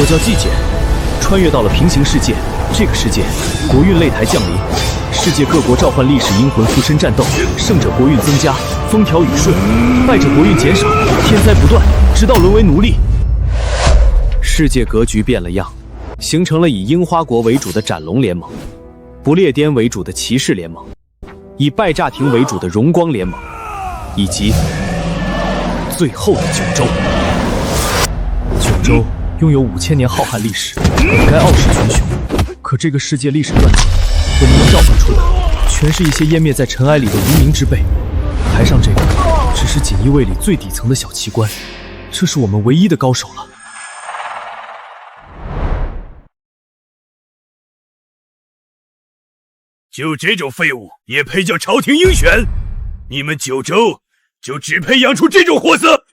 我叫季简，穿越到了平行世界。这个世界，国运擂台降临，世界各国召唤历史阴魂附身战斗，胜者国运增加，风调雨顺；败者国运减少，天灾不断，直到沦为奴隶。世界格局变了样，形成了以樱花国为主的斩龙联盟，不列颠为主的骑士联盟，以拜占庭为主的荣光联盟，以及最后的九州。九州拥有5000年浩瀚历史，本该傲视群雄。可这个世界历史传记，我们能召唤出的，全是一些湮灭在尘埃里的无名之辈。台上这个，只是锦衣卫里最底层的小奇观，这是我们唯一的高手了。就这种废物也配叫朝廷鹰选？你们九州就只配养出这种货色？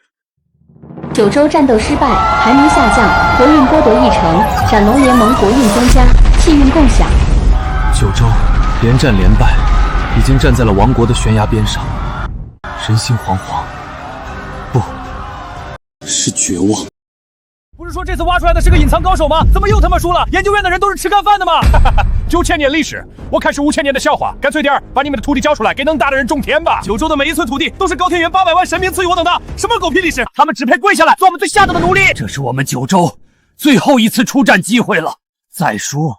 九州战斗失败，排名下降，国运剥夺1成，斩龙联盟国运增加，气运共享。九州连战连败，已经站在了亡国的悬崖边上，人心惶惶，不是绝望。不是说这次挖出来的是个隐藏高手吗？怎么又他妈输了？研究院的人都是吃干饭的吗？9000年历史，我看是5000年的笑话。干脆点儿，把你们的土地交出来，给能打的人种田吧。九州的每一寸土地都是高天原800万神明赐予我等的，什么狗屁历史？他们只配跪下来，做我们最下等的奴隶。这是我们九州最后一次出战机会了，再输，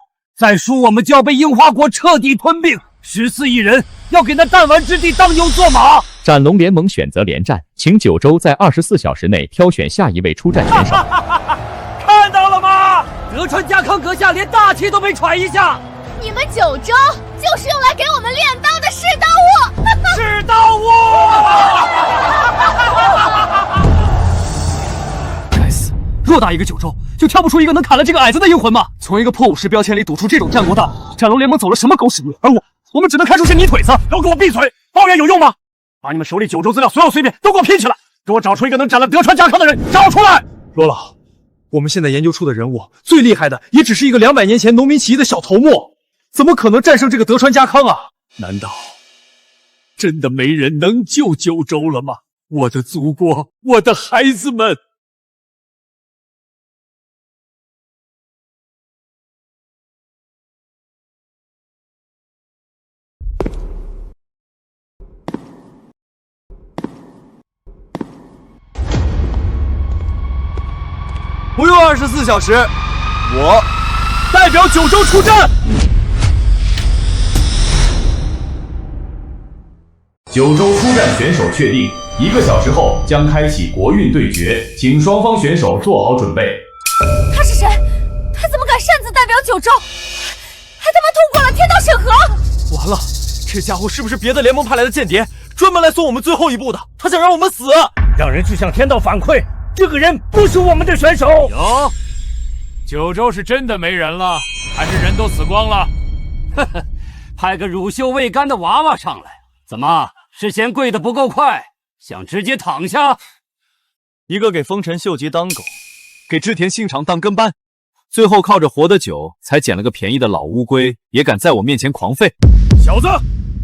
我们就要被樱花国彻底吞并。14亿人要给那弹丸之地当牛做马。斩龙联盟选择连战，请九州在24小时内挑选下一位出战选手。看到了吗？德川家康阁下连大气都没喘一下。你们九州就是用来给我们炼刀的世刀物。世刀物！该死，偌大一个九州，就挑不出一个能砍了这个矮子的阴魂吗？从一个破武士标签里堵出这种战国道，斩龙联盟走了什么狗屎路？而我们只能看出是泥腿子。都给我闭嘴！抱怨有用吗？把你们手里九州资料所有碎片都给我拼起来，给我找出一个能斩了德川家康的人，找出来！罗老，我们现在研究出的人物最厉害的，也只是一个200年前农民起义的小头目，怎么可能战胜这个德川家康啊？难道真的没人能救九州了吗？我的祖国，我的孩子们！不用24小时，我代表九州出战。九州出战选手确定，1个小时后将开启国运对决，请双方选手做好准备。他是谁？他怎么敢擅自代表九州？还他妈通过了天道审核！完了，这家伙是不是别的联盟派来的间谍，专门来送我们最后一步的？他想让我们死！让人去向天道反馈，这个人不是我们的选手。有，九州是真的没人了，还是人都死光了？呵呵，派个乳臭未干的娃娃上来，怎么是嫌跪得不够快，想直接躺下？一个给丰臣秀吉当狗，给织田信长当跟班，最后靠着活得久才捡了个便宜的老乌龟，也敢在我面前狂吠。小子，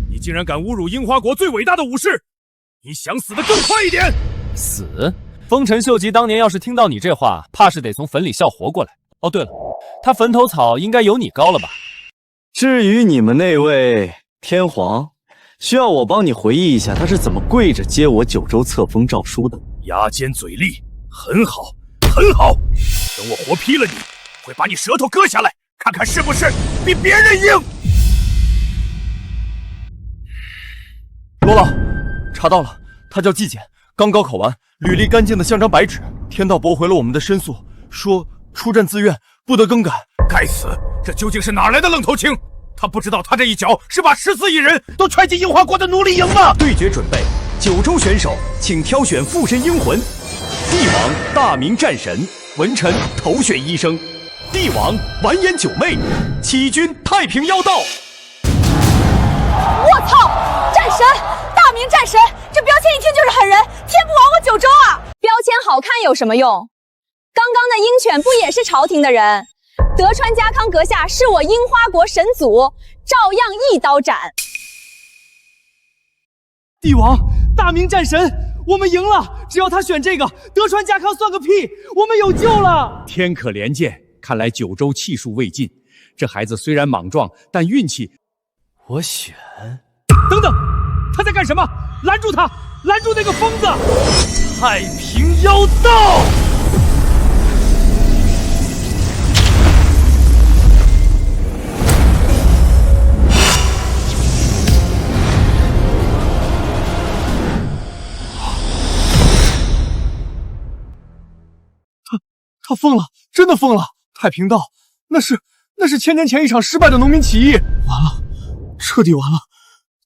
你竟然敢侮辱樱花国最伟大的武士，你想死得更快一点！死？丰臣秀吉当年要是听到你这话，怕是得从坟里笑活过来。哦，对了，他坟头草应该有你高了吧？至于你们那位天皇，需要我帮你回忆一下他是怎么跪着接我九州册封诏书的？牙尖嘴利，很好，很好。等我活劈了你，会把你舌头割下来，看看是不是比别人硬。罗老，查到了，他叫季简，刚高考完，履历干净的像张白纸。天道驳回了我们的申诉，说出战自愿，不得更改。该死，这究竟是哪来的愣头青？他不知道他这一脚是把14亿人都踹进樱花国的奴隶营吗？对决准备，九州选手请挑选附身阴魂。帝王大明战神，文臣头选医生；帝王完颜九妹，起军太平妖道。我操！战神，大明战神，这标签一听就是狠人，天不亡我九州啊！标签好看有什么用？刚刚的鹰犬不也是朝廷的人？德川家康阁下是我樱花国神祖，照样一刀斩。帝王，大明战神，我们赢了！只要他选这个，德川家康算个屁，我们有救了！天可怜见，看来九州气数未尽。这孩子虽然莽撞，但运气……我选。等等，他在干什么？拦住他！拦住那个疯子！太平妖道！他疯了，真的疯了！太平道，那是1000年前一场失败的农民起义，完了，彻底完了！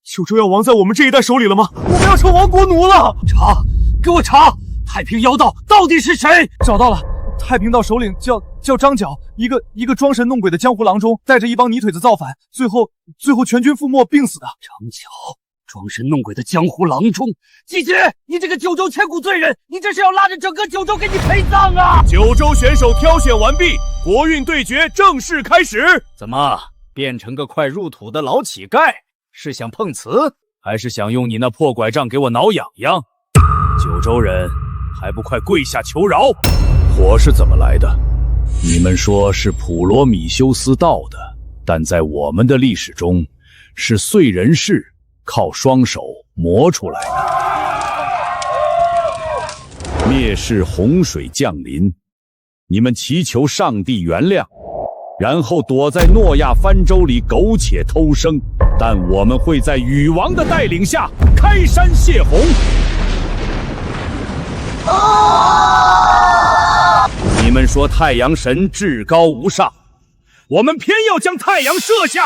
九州要亡在我们这一代手里了吗？我们要成亡国奴了！查，给我查！太平妖道到底是谁？找到了，太平道首领叫张角，一个装神弄鬼的江湖郎中，带着一帮泥腿子造反，最后全军覆没，病死的。张角。装神弄鬼的江湖郎中，季节，你这个九州千古罪人，你这是要拉着整个九州给你陪葬啊！九州选手挑选完毕，国运对决正式开始。怎么变成个快入土的老乞丐？是想碰瓷，还是想用你那破拐杖给我挠痒痒？九州人，还不快跪下求饶！火是怎么来的？你们说是普罗米修斯造的，但在我们的历史中，是燧人氏靠双手磨出来的。灭世洪水降临，你们祈求上帝原谅，然后躲在诺亚方舟里苟且偷生。但我们会在禹王的带领下开山泄洪。你们说太阳神至高无上，我们偏要将太阳射下。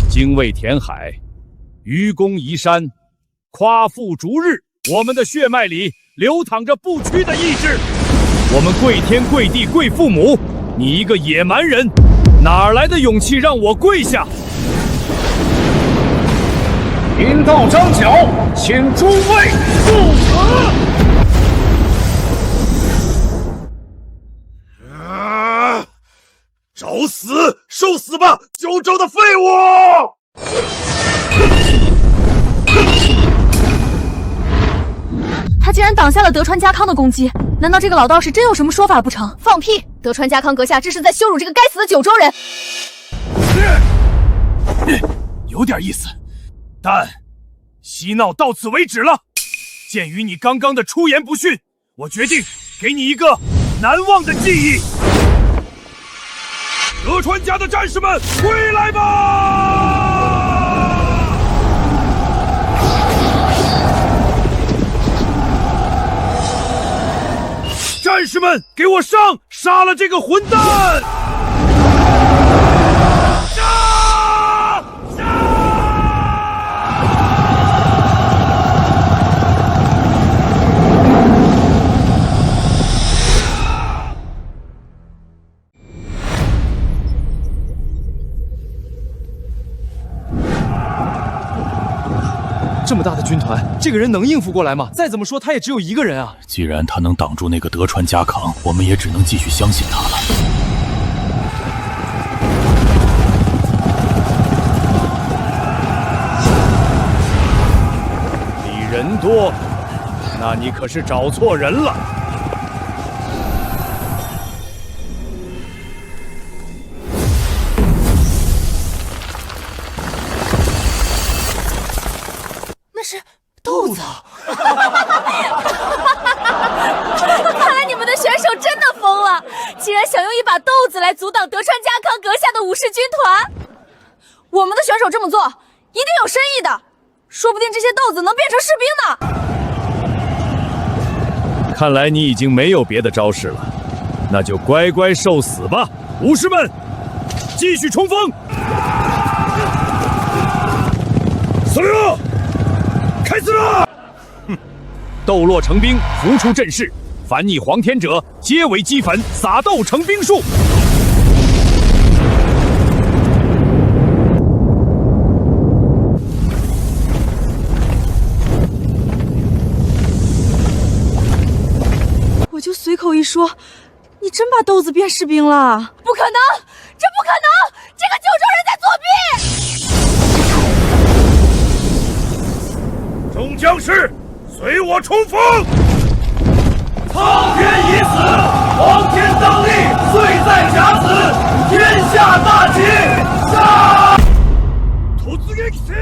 精卫填海，愚公移山，夸父逐日，我们的血脉里流淌着不屈的意志。我们跪天跪地跪父母，你一个野蛮人，哪来的勇气让我跪下？贫道张角，请诸位赴死！找死！受死吧，九州的废物！他竟然挡下了德川家康的攻击，难道这个老道士真有什么说法不成？放屁！德川家康阁下这是在羞辱这个该死的九州人。有点意思，但嬉闹到此为止了。鉴于你刚刚的出言不逊，我决定给你一个难忘的记忆。德川家的战士们，归来吧！战士们，给我上！杀了这个混蛋！这么大的军团，这个人能应付过来吗？再怎么说，他也只有一个人啊。既然他能挡住那个德川家康，我们也只能继续相信他了。你人多，那你可是找错人了。豆子，看来你们的选手真的疯了，竟然想用一把豆子来阻挡德川家康阁下的武士军团。我们的选手这么做一定有深意的，说不定这些豆子能变成士兵呢。看来你已经没有别的招式了，那就乖乖受死吧！武士们，继续冲锋！死了！开始了！哼，斗落成兵，浮出阵势，凡逆黄天者，皆为齑粉，撒豆成兵术。我就随口一说，你真把豆子变士兵了？不可能，这不可能！这个九州人在作弊！众将士，随我冲锋！苍天已死，黄天当立，岁在甲子，天下大吉！杀！突撃せ！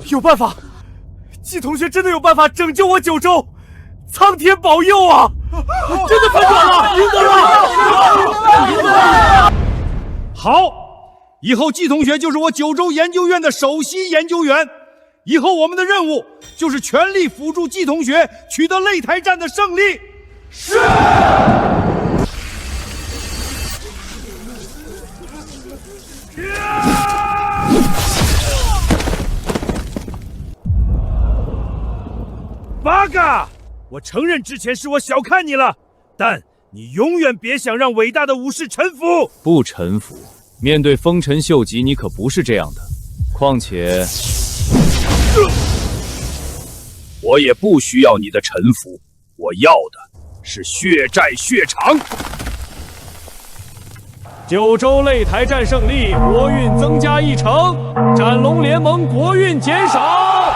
有办法，季同学真的有办法拯救我九州，苍天保佑啊！真的反转了，赢得了！好，以后季同学就是我九州研究院的首席研究员。以后我们的任务就是全力辅助季同学取得擂台战的胜利。是。八嘎！我承认之前是我小看你了，但你永远别想让伟大的武士臣服。不臣服，面对丰臣秀吉，你可不是这样的。况且，我也不需要你的臣服，我要的是血债血偿。九州擂台战胜利，国运增加1成，斩龙联盟国运减少。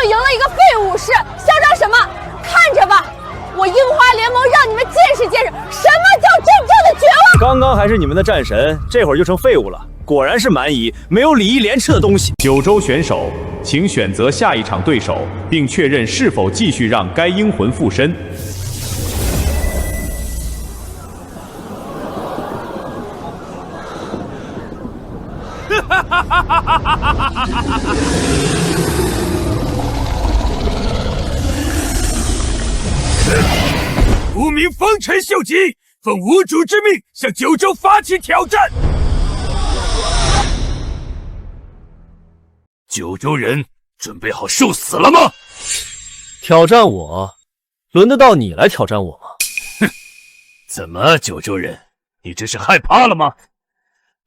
赢了一个废武士，嚣张什么？看着吧，我樱花联盟让你们见识见识什么叫真正的绝望。刚刚还是你们的战神，这会儿就成废物了。果然是蛮夷，没有礼义廉耻的东西。九州选手，请选择下一场对手，并确认是否继续让该英魂附身。无名丰臣秀吉奉无主之命向九州发起挑战。九州人准备好受死了吗？挑战我？轮得到你来挑战我吗？哼！怎么，九州人，你这是害怕了吗？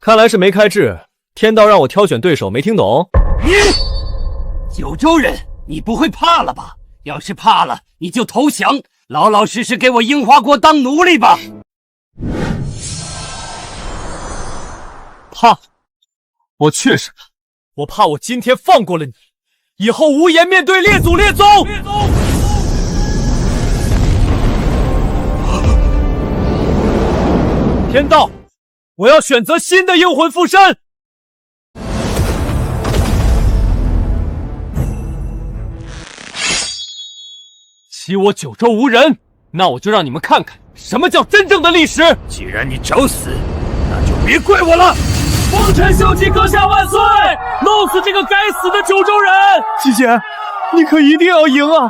看来是没开智，天道让我挑选对手，没听懂。你，九州人，你不会怕了吧？要是怕了，你就投降。老老实实给我樱花国当奴隶吧！怕？我确实怕。我怕我今天放过了你，以后无颜面对列祖列宗。天道，我要选择新的英魂附身。欺我九州无人，那我就让你们看看什么叫真正的历史。既然你找死，那就别怪我了。丰臣秀吉阁下万岁！弄死这个该死的九州人！七姐，你可一定要赢啊！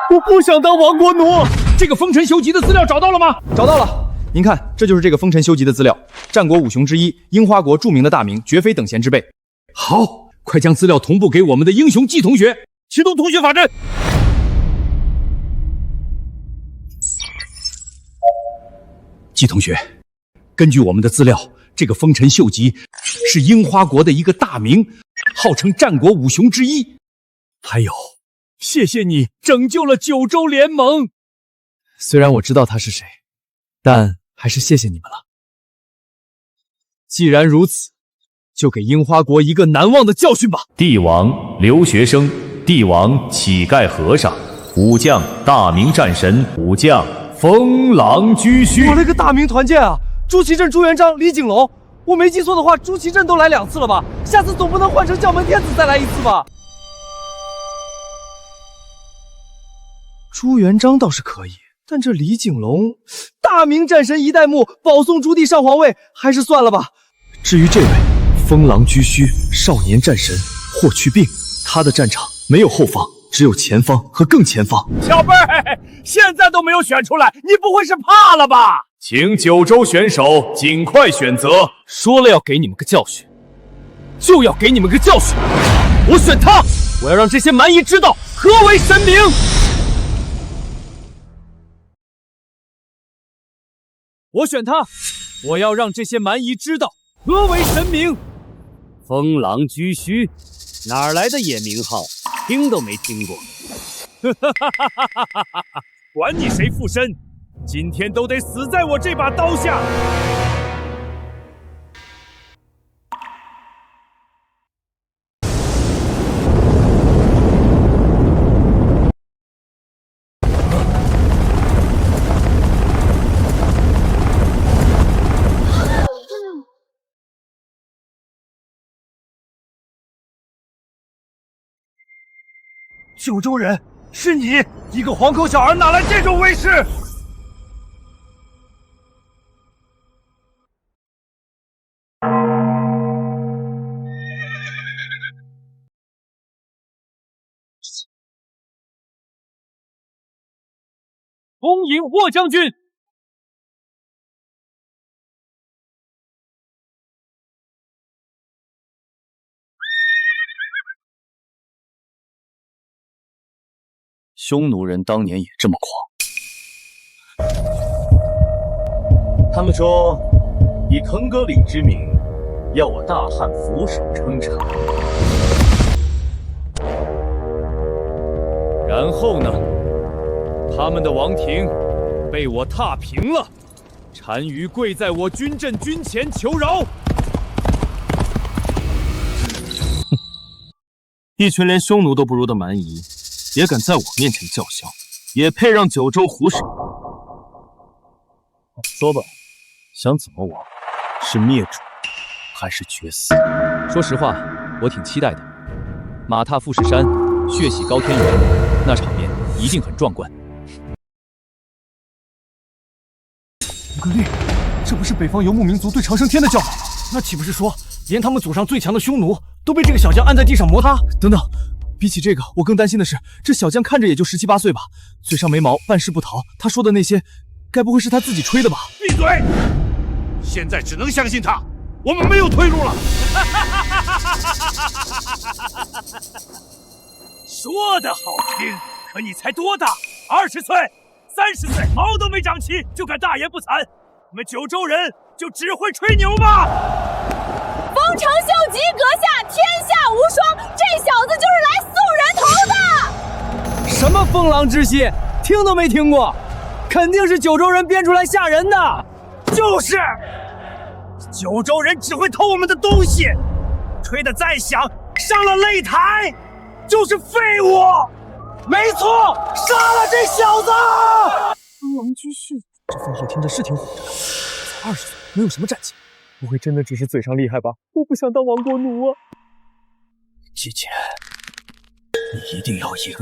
我不想当亡国奴。这个丰臣秀吉的资料找到了吗？找到了。您看，这就是这个丰臣秀吉的资料，战国五雄之一，樱花国著名的大名，绝非等闲之辈。好，快将资料同步给我们的英雄季同学，启动同学法阵。季同学，根据我们的资料，这个丰臣秀吉是樱花国的一个大名，号称战国五雄之一。还有，谢谢你拯救了九州联盟。虽然我知道他是谁，但还是谢谢你们了。既然如此，就给樱花国一个难忘的教训吧。帝王留学生，帝王乞丐和尚，武将大明战神，武将风狼居胥。我了个大明团建啊！朱祁镇、朱元璋、李景龙，我没记错的话，朱祁镇都来2次了吧？下次总不能换成将门天子再来1次吧？朱元璋倒是可以，但这李景龙，大明战神一代目保送朱棣上皇位，还是算了吧。至于这位风狼居胥少年战神霍去病，他的战场没有后方，只有前方和更前方。小辈儿，现在都没有选出来，你不会是怕了吧？请九州选手尽快选择。说了要给你们个教训，就要给你们个教训。我选他，我要让这些蛮夷知道何为神明。我选他，我要让这些蛮夷知道何为神明。风狼居胥，哪来的野名号？听都没听过。管你谁附身，今天都得死在我这把刀下。九州人，是你一个黄口小儿，哪来这种威势？恭迎霍将军。匈奴人当年也这么狂。他们说，以腾格里之名，要我大汉俯首称臣。然后呢？他们的王庭被我踏平了，单于跪在我军阵军前求饶。一群连匈奴都不如的蛮夷，也敢在我面前叫嚣，也配让九州虎首？说吧，想怎么亡？是灭主，还是绝嗣？说实话，我挺期待的。马踏富士山，血洗高天原，那场面一定很壮观。乌格律，这不是北方游牧民族对长生天的叫法吗？那岂不是说，连他们祖上最强的匈奴都被这个小将按在地上摩擦？等等，比起这个，我更担心的是，这小将看着也就17、18岁吧，嘴上没毛，办事不逃。他说的那些，该不会是他自己吹的吧？闭嘴！现在只能相信他，我们没有退路了。说的好听，可你才多大？20岁、30岁，毛都没长齐，就敢大言不惭？我们九州人就只会吹牛吗？丰臣秀吉阁下天下无双，这小子就是来送人头的。什么风狼之息，听都没听过，肯定是九州人编出来吓人的。就是，九州人只会偷我们的东西，吹得再响，上了擂台就是废物。没错，杀了这小子！风狼居胥，这封号听着是挺火的，才20岁，能有什么战绩？不会真的只是嘴上厉害吧？我不想当亡国奴啊！姐姐，你一定要赢，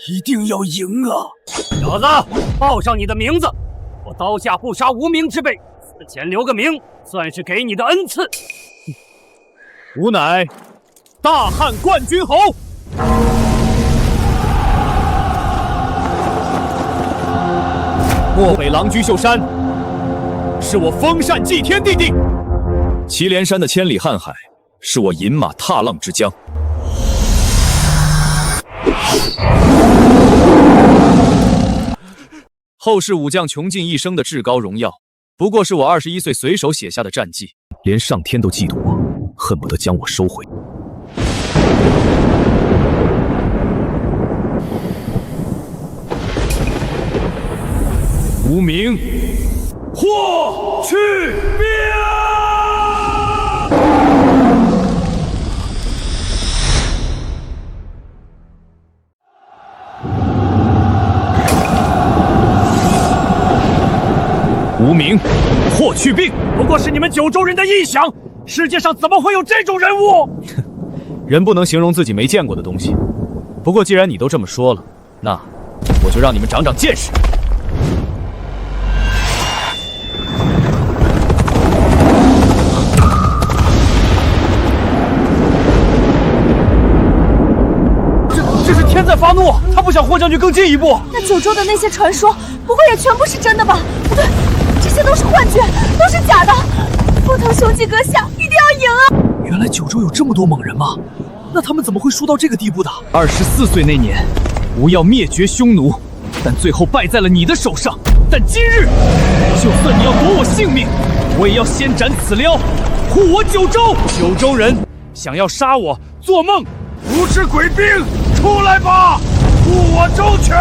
一定要赢啊！小子，报上你的名字，我刀下不杀无名之辈，死前留个名，算是给你的恩赐。吾乃大汉冠军侯。漠北狼居秀山，是我封禅祭天地地；祁连山的千里瀚海，是我饮马踏浪之疆。后世武将穷尽一生的至高荣耀，不过是我21岁随手写下的战绩，连上天都嫉妒我，恨不得将我收回。无名，霍去病。无名，霍去病，不过是你们九州人的臆想。世界上怎么会有这种人物？人不能形容自己没见过的东西。不过既然你都这么说了，那我就让你们长长见识。发怒，他不想霍将军更进一步。那九州的那些传说，不会也全部是真的吧？不对，这些都是幻觉，都是假的。波腾雄鸡阁下一定要赢啊！原来九州有这么多猛人吗？那他们怎么会输到这个地步的？24岁那年，吴要灭绝匈奴，但最后败在了你的手上。但今日，就算你要夺我性命，我也要先斩此撩，护我九州。九州人想要杀我，做梦！无耻鬼兵，出来吧，护我周全！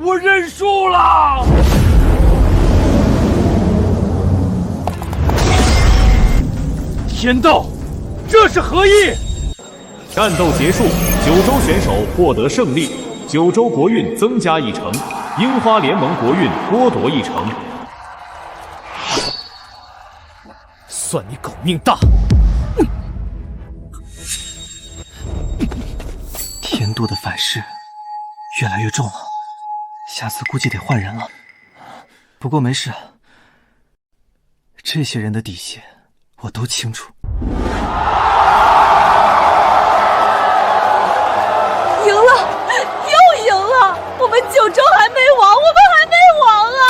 我认输了。天道，这是何意？战斗结束，九州选手获得胜利，九州国运增加1城，樱花联盟国运剥夺1城。算你狗命大！天度的反噬越来越重了，下次估计得换人了。不过没事，这些人的底细我都清楚。赢了，又赢了！我们九州还没亡，我们还没亡啊！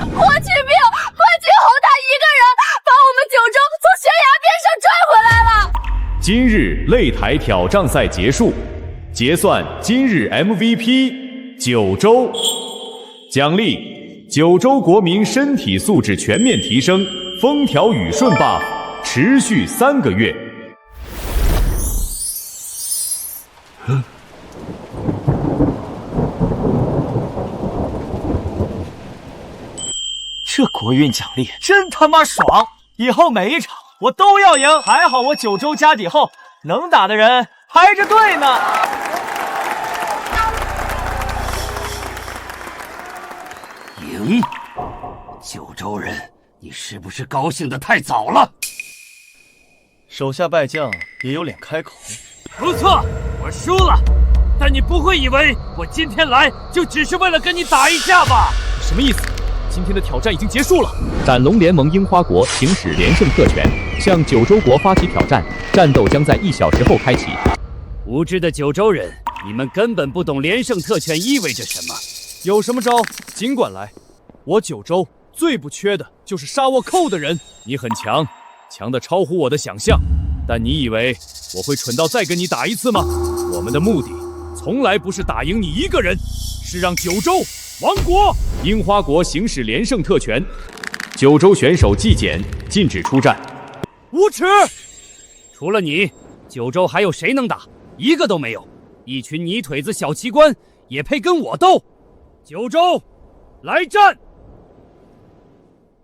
霍去病、关锦鸿他一个人把我们九州从悬崖边上拽回来了。今日擂台挑战赛结束，结算今日 MVP 九州，奖励九州国民身体素质全面提升，风调雨顺 buff 持续3个月。这国运奖励真他妈爽！以后每一场我都要赢。还好我九州家底厚，能打的人排着队呢。赢！九州人，你是不是高兴得太早了？手下败将也有脸开口。不错，我输了，但你不会以为我今天来就只是为了跟你打一架吧？什么意思？今天的挑战已经结束了。斩龙联盟樱花国行使连胜特权，向九州国发起挑战，战斗将在1小时后开启。无知的九州人，你们根本不懂连胜特权意味着什么。有什么招尽管来，我九州最不缺的就是杀我寇的人。你很强，强得超乎我的想象，但你以为我会蠢到再跟你打一次吗？我们的目的从来不是打赢你一个人，是让九州亡国。樱花国行使连胜特权，九州选手纪检，禁止出战。无耻！除了你，九州还有谁能打？一个都没有。一群泥腿子小奇观也配跟我斗？九州，来战！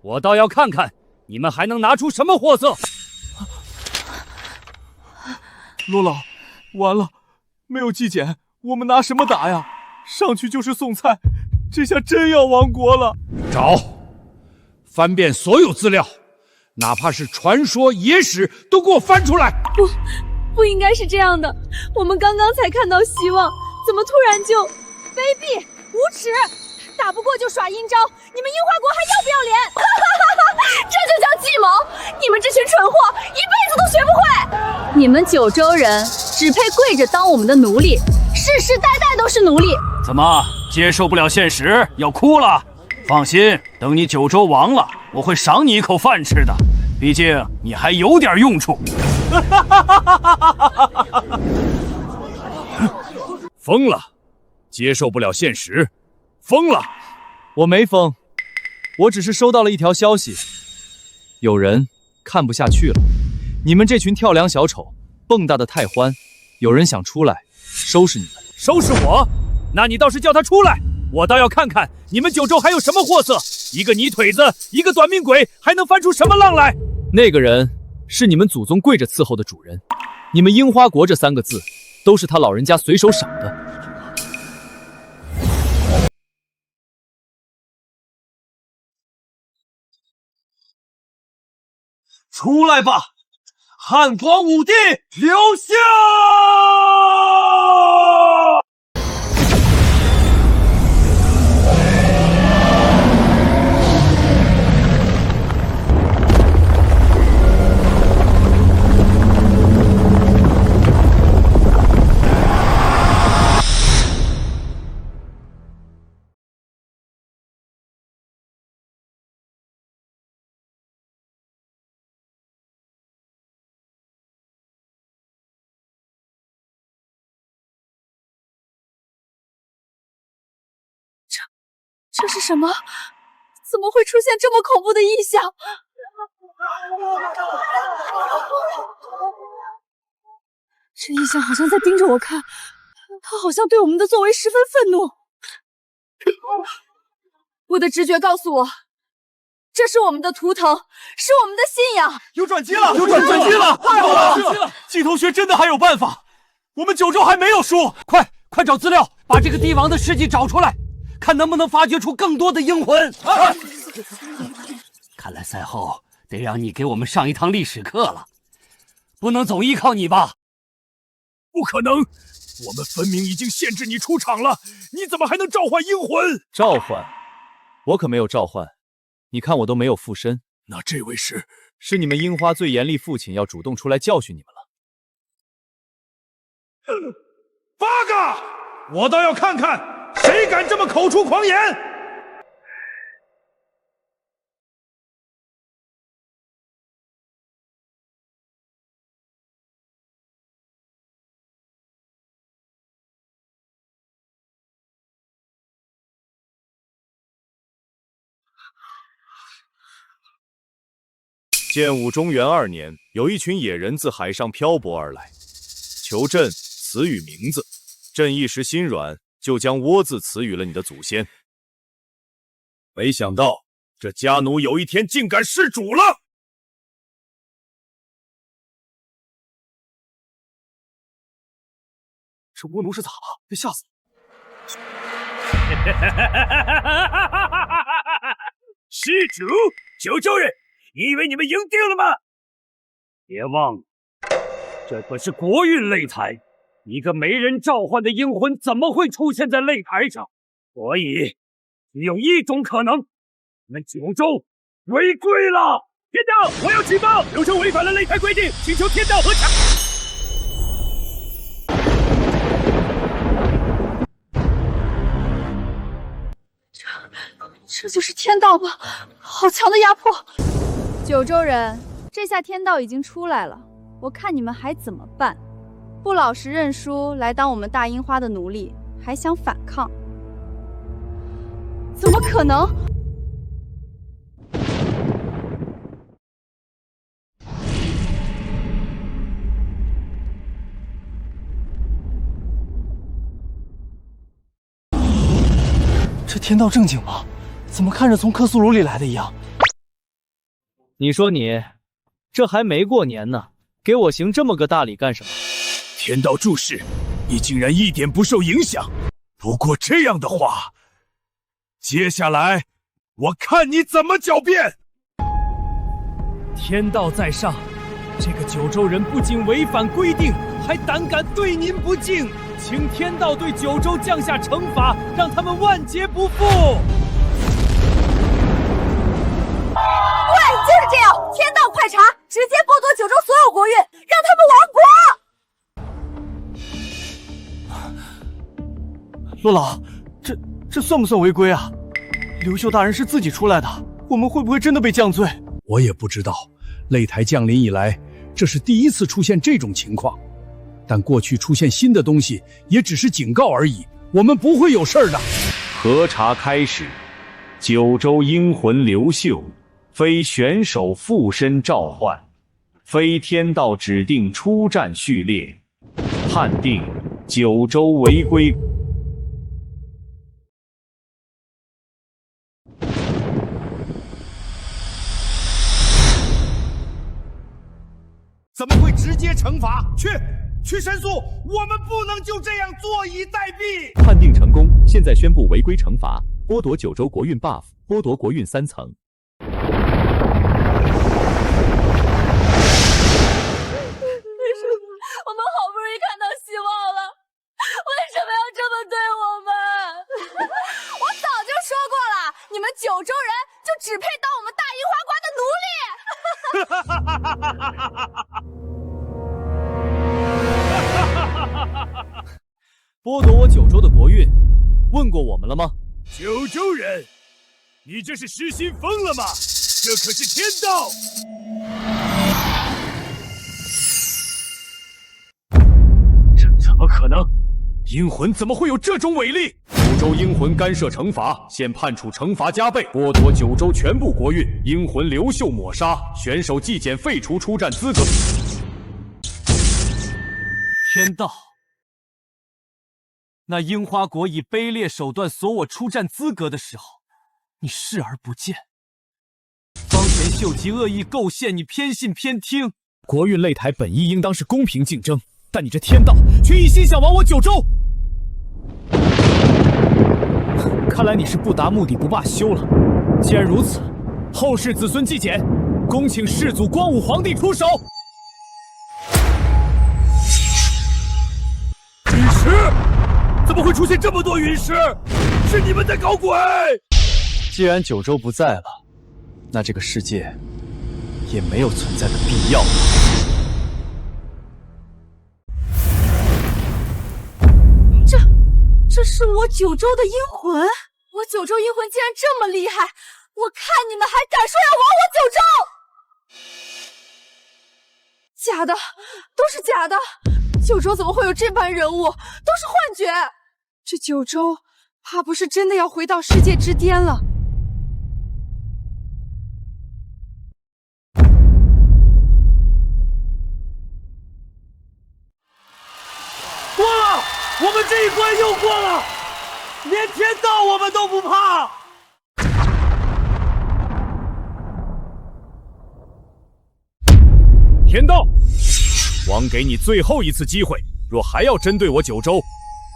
我倒要看看你们还能拿出什么货色。罗老，完了，没有纪检，我们拿什么打呀？上去就是送菜，这下真要亡国了。找，翻遍所有资料，哪怕是传说野史都给我翻出来。不应该是这样的，我们刚刚才看到希望，怎么突然就……卑鄙无耻，打不过就耍阴招，你们樱花国还要不要脸？这就叫计谋，你们这群蠢货一辈子都学不会。你们九州人只配跪着当我们的奴隶，世世代代都是奴隶。怎么接受不了现实，要哭了？放心，等你九州亡了，我会赏你一口饭吃的，毕竟你还有点用处。疯了，接受不了现实，疯了。我没疯，我只是收到了一条消息，有人看不下去了。你们这群跳梁小丑，蹦跶的太欢，有人想出来收拾你们。收拾我？那你倒是叫他出来，我倒要看看你们九州还有什么货色。一个泥腿子，一个短命鬼，还能翻出什么浪来？那个人是你们祖宗跪着伺候的主人，你们樱花国这3个字都是他老人家随手赏的。出来吧，汉光武帝刘秀！这是什么？怎么会出现这么恐怖的异象？这异象好像在盯着我看，他好像对我们的作为十分愤怒。我的直觉告诉我，这是我们的图腾，是我们的信仰。有转机了！有转机了！太好了！季同学真的还有办法，我们九州还没有输。快找资料，把这个帝王的事迹找出来。看能不能发掘出更多的英魂。看来赛后得让你给我们上一堂历史课了，不能总依靠你吧？不可能，我们分明已经限制你出场了，你怎么还能召唤英魂？召唤？我可没有召唤，你看我都没有附身。那这位是你们樱花最严厉父亲要主动出来教训你们了。八嘎！我倒要看看。谁敢这么口出狂言？建武中元2年，有一群野人自海上漂泊而来，求朕赐予名字。朕一时心软，就将倭字赐予了你的祖先。没想到这家奴有一天竟敢弑主了！这倭奴是咋了？别吓死施主，九州人，你以为你们赢定了吗？别忘了，这可是国运擂台。一个没人召唤的英魂怎么会出现在擂台上？所以，只有一种可能，你们九州违规了！天道，我要举报刘秀违反了擂台规定，请求天道核查。这就是天道吗？好强的压迫！九州人，这下天道已经出来了，我看你们还怎么办？不老实认输，来当我们大樱花的奴隶，还想反抗？怎么可能？这天道正经吗？怎么看着从克苏鲁里来的一样？你说你，这还没过年呢，给我行这么个大礼干什么？天道注释，你竟然一点不受影响。不过这样的话，接下来我看你怎么狡辩。天道在上，这个九州人不仅违反规定，还胆敢对您不敬，请天道对九州降下惩罚，让他们万劫不复。对，就是这样！天道快查，直接剥夺九州所有国运，让他们亡国！洛老，这算不算违规啊？刘秀大人是自己出来的，我们会不会真的被降罪？我也不知道，擂台降临以来，这是第一次出现这种情况。但过去出现新的东西，也只是警告而已，我们不会有事儿的。核查开始，九州英魂刘秀，非选手附身召唤，非天道指定出战序列，判定九州违规。怎么会直接惩罚？去去申诉，我们不能就这样坐以待毙。判定成功，现在宣布违规惩罚，剥夺九州国运 buff， 剥夺国运3层。我们好不容易看到希望了，为什么要这么对我们？我早就说过了，你们九州人就只配当我们大樱花国的奴隶。剥夺我九州的国运，问过我们了吗？九州人，你这是失心疯了吗？这可是天道！这怎么可能？阴魂怎么会有这种伟力？九州阴魂干涉惩罚，现判处惩罚加倍，剥夺九州全部国运，阴魂刘秀抹杀，选手即减废除出战资格。天道，那樱花国以卑劣手段锁我出战资格的时候，你视而不见；方田秀吉恶意构陷，你偏信偏听。国运擂台本意应当是公平竞争，但你这天道却一心想亡我九州。看来你是不达目的不罢休了。既然如此，后世子孙祭简，恭请世祖光武皇帝出手。陨石？怎么会出现这么多陨石？是你们在搞鬼！既然九州不在了，那这个世界也没有存在的必要。这是我九州的阴魂，我九州阴魂竟然这么厉害，我看你们还敢说要亡我九州！假的，都是假的，九州怎么会有这般人物？都是幻觉！这九州怕不是真的要回到世界之巅了。过了，我们这一关又过了，连天道我们都不怕。天道，王给你最后一次机会，若还要针对我九州，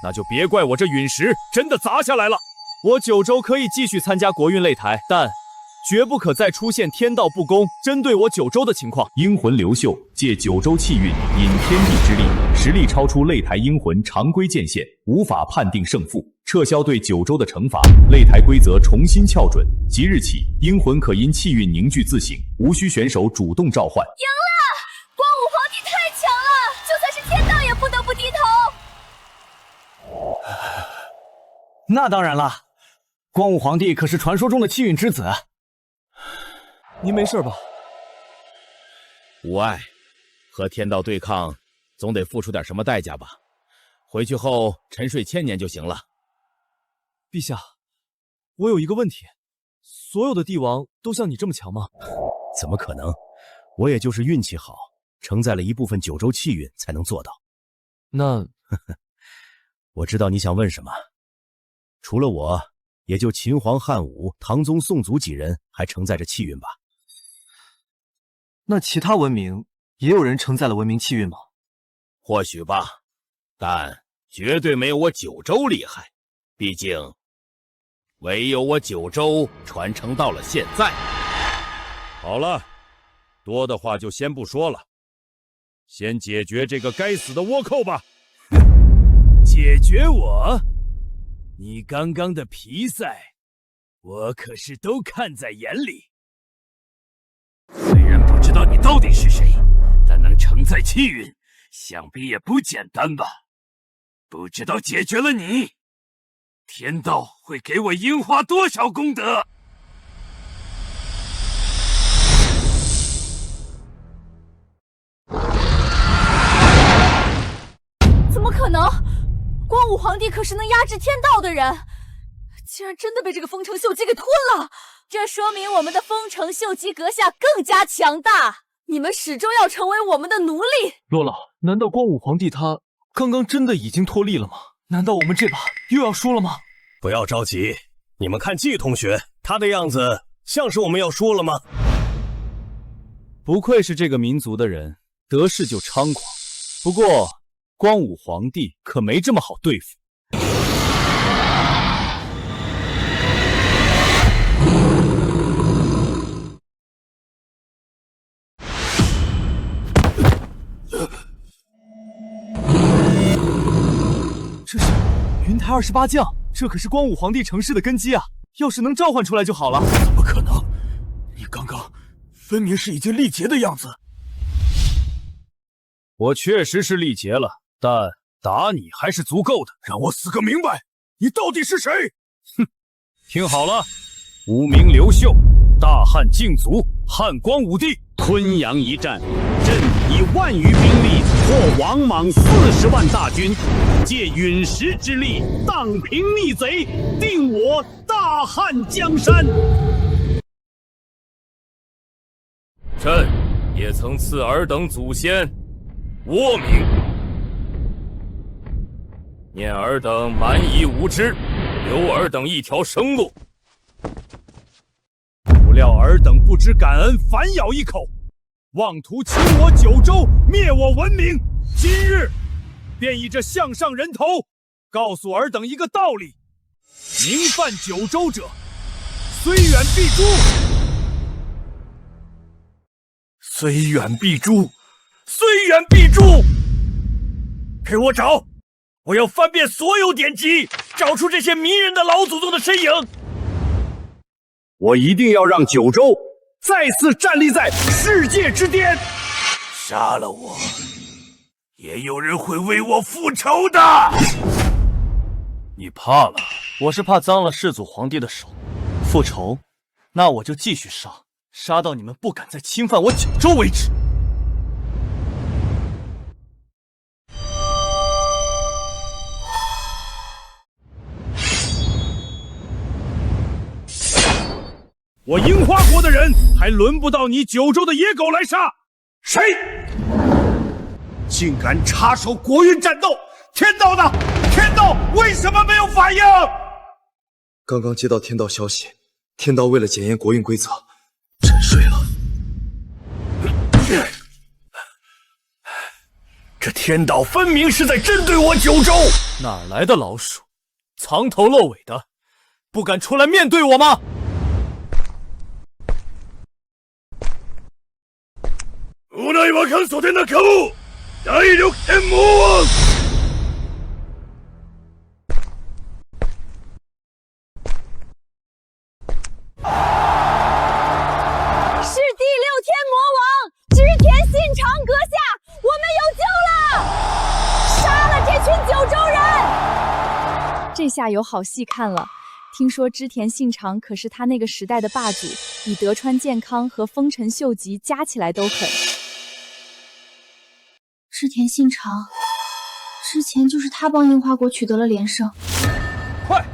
那就别怪我这陨石真的砸下来了。我九州可以继续参加国运擂台，但绝不可再出现天道不公针对我九州的情况。阴魂刘秀借九州气运引天地之力，实力超出擂台阴魂常规界限，无法判定胜负，撤销对九州的惩罚，擂台规则重新校准。即日起，阴魂可因气运凝聚自省，无需选手主动召唤。赢了！光武皇帝太强了，就算是天道也不得不低头。那当然了，光武皇帝可是传说中的气运之子。您没事吧？无碍，和天道对抗，总得付出点什么代价吧？回去后沉睡1000年就行了。陛下，我有一个问题，所有的帝王都像你这么强吗？怎么可能？我也就是运气好，承载了一部分九州气运才能做到。那，我知道你想问什么。除了我，也就秦皇汉武、唐宗宋祖几人还承载着气运吧。那其他文明也有人承载了文明气运吗？或许吧，但绝对没有我九州厉害。毕竟，唯有我九州传承到了现在。好了，多的话就先不说了，先解决这个该死的倭寇吧。解决我？你刚刚的皮赛，我可是都看在眼里。虽然不知道你到底是谁，但能承载气运，想必也不简单吧？不知道解决了你，天道会给我樱花多少功德？怎么可能？光武皇帝可是能压制天道的人，竟然真的被这个丰臣秀吉给吞了！这说明我们的丰臣秀吉阁下更加强大，你们始终要成为我们的奴隶。罗老，难道光武皇帝他刚刚真的已经脱力了吗？难道我们这把又要输了吗？不要着急，你们看季同学，他的样子像是我们要输了吗？不愧是这个民族的人，得势就猖狂。不过光武皇帝可没这么好对付。这是云台28将，这可是光武皇帝城市的根基啊！要是能召唤出来就好了。怎么可能？你刚刚分明是已经力竭的样子。我确实是力竭了，但打你还是足够的。让我死个明白，你到底是谁？哼，听好了，吾名刘秀，大汉靖族汉光武帝。昆阳一战，朕以万余兵力破王莽40万大军，借陨石之力荡平逆贼，定我大汉江山。朕也曾赐尔等祖先倭名，念尔等蛮夷无知，留尔等一条生路。不料尔等不知感恩，反咬一口，妄图侵我九州，灭我文明。今日便以这项上人头，告诉尔等一个道理：明犯九州者，虽远必诛。虽远必诛，虽远必诛！给我找！我要翻遍所有典籍，找出这些迷人的老祖宗的身影。我一定要让九州再次站立在世界之巅。杀了我，也有人会为我复仇的。你怕了？我是怕脏了世祖皇帝的手。复仇？那我就继续杀，杀到你们不敢再侵犯我九州为止。我樱花国的人，还轮不到你九州的野狗来杀。谁竟敢插手国运战斗？天道呢？天道为什么没有反应？刚刚接到天道消息，天道为了检验国运规则，沉睡了。这天道分明是在针对我九州。哪来的老鼠？藏头露尾的，不敢出来面对我吗？无奈我看所天的可恶，第6天魔王。是第6天魔王织田信长阁下，我们有救了！杀了这群九州人！这下有好戏看了。听说织田信长可是他那个时代的霸主，比德川健康和丰臣秀吉加起来都狠。织田信长，之前就是他帮樱花国取得了连胜。快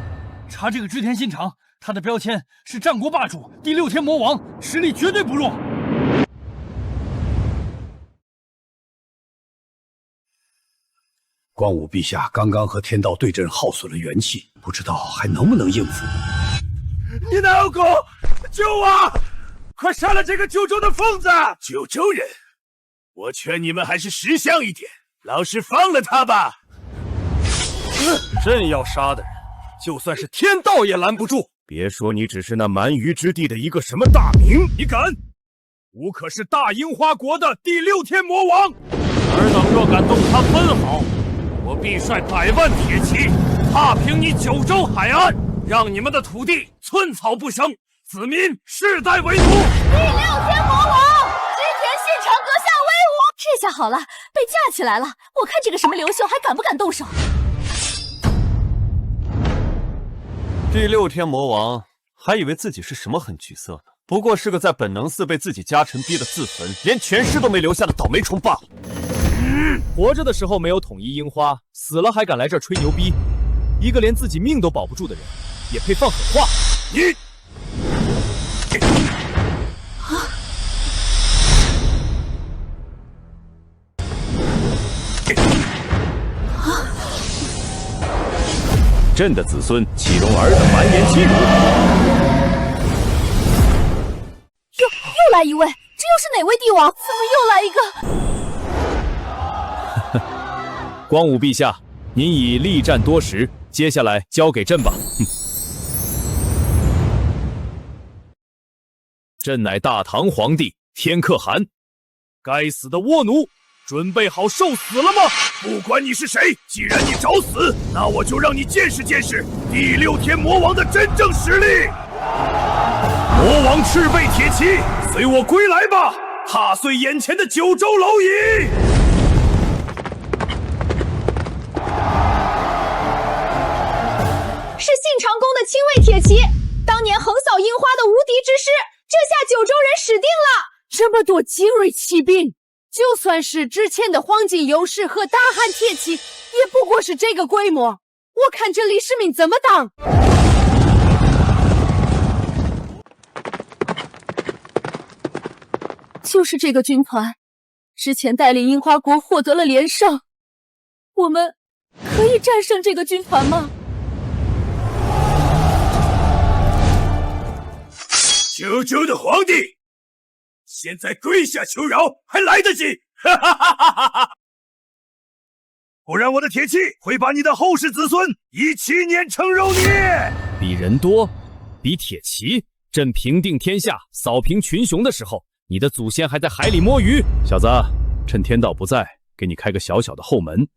查这个织田信长，他的标签是战国霸主、第6天魔王，实力绝对不弱。光武陛下刚刚和天道对阵，耗损了元气，不知道还能不能应付。你的狗，救我！快杀了这个九州的疯子！九州人，我劝你们还是识相一点，老实放了他吧。朕要杀的人，就算是天道也拦不住。别说你只是那蛮夷之地的一个什么大名，你敢？吾可是大樱花国的第6天魔王。尔等若敢动他分毫，我必率100万铁骑踏平你九州海岸，让你们的土地寸草不生，子民世代为奴。第6天魔王，织田信长阁下威武！这下好了，被架起来了。我看这个什么刘秀还敢不敢动手？第6天魔王还以为自己是什么狠角色呢，不过是个在本能寺被自己家臣逼得自焚，连全尸都没留下的倒霉虫罢了。活着的时候没有统一樱花，死了还敢来这儿吹牛逼，一个连自己命都保不住的人，也配放狠话？你朕的子孙岂容尔等蛮言欺辱？又来一位，这又是哪位帝王？怎么又来一个？光武陛下，您已力战多时，接下来交给朕吧。朕乃大唐皇帝天可汗。该死的倭奴，准备好受死了吗？不管你是谁，既然你找死，那我就让你见识见识第6天魔王的真正实力。魔王赤背铁骑，随我归来吧，踏碎眼前的九州蝼蚁。是信长公的亲卫铁骑，当年横扫樱花的无敌之师，这下九州人死定了。这么多精锐骑兵，就算是之前的黄金优势和大汉铁骑，也不过是这个规模。我看这李世民怎么当？就是这个军团，之前带领樱花国获得了连胜，我们可以战胜这个军团吗？九州的皇帝，现在跪下求饶还来得及，哈哈哈哈哈！不然我的铁骑会把你的后世子孙以7年成肉捏。比人多，比铁骑，朕平定天下、扫平群雄的时候，你的祖先还在海里摸鱼。小子，趁天道不在，给你开个小小的后门。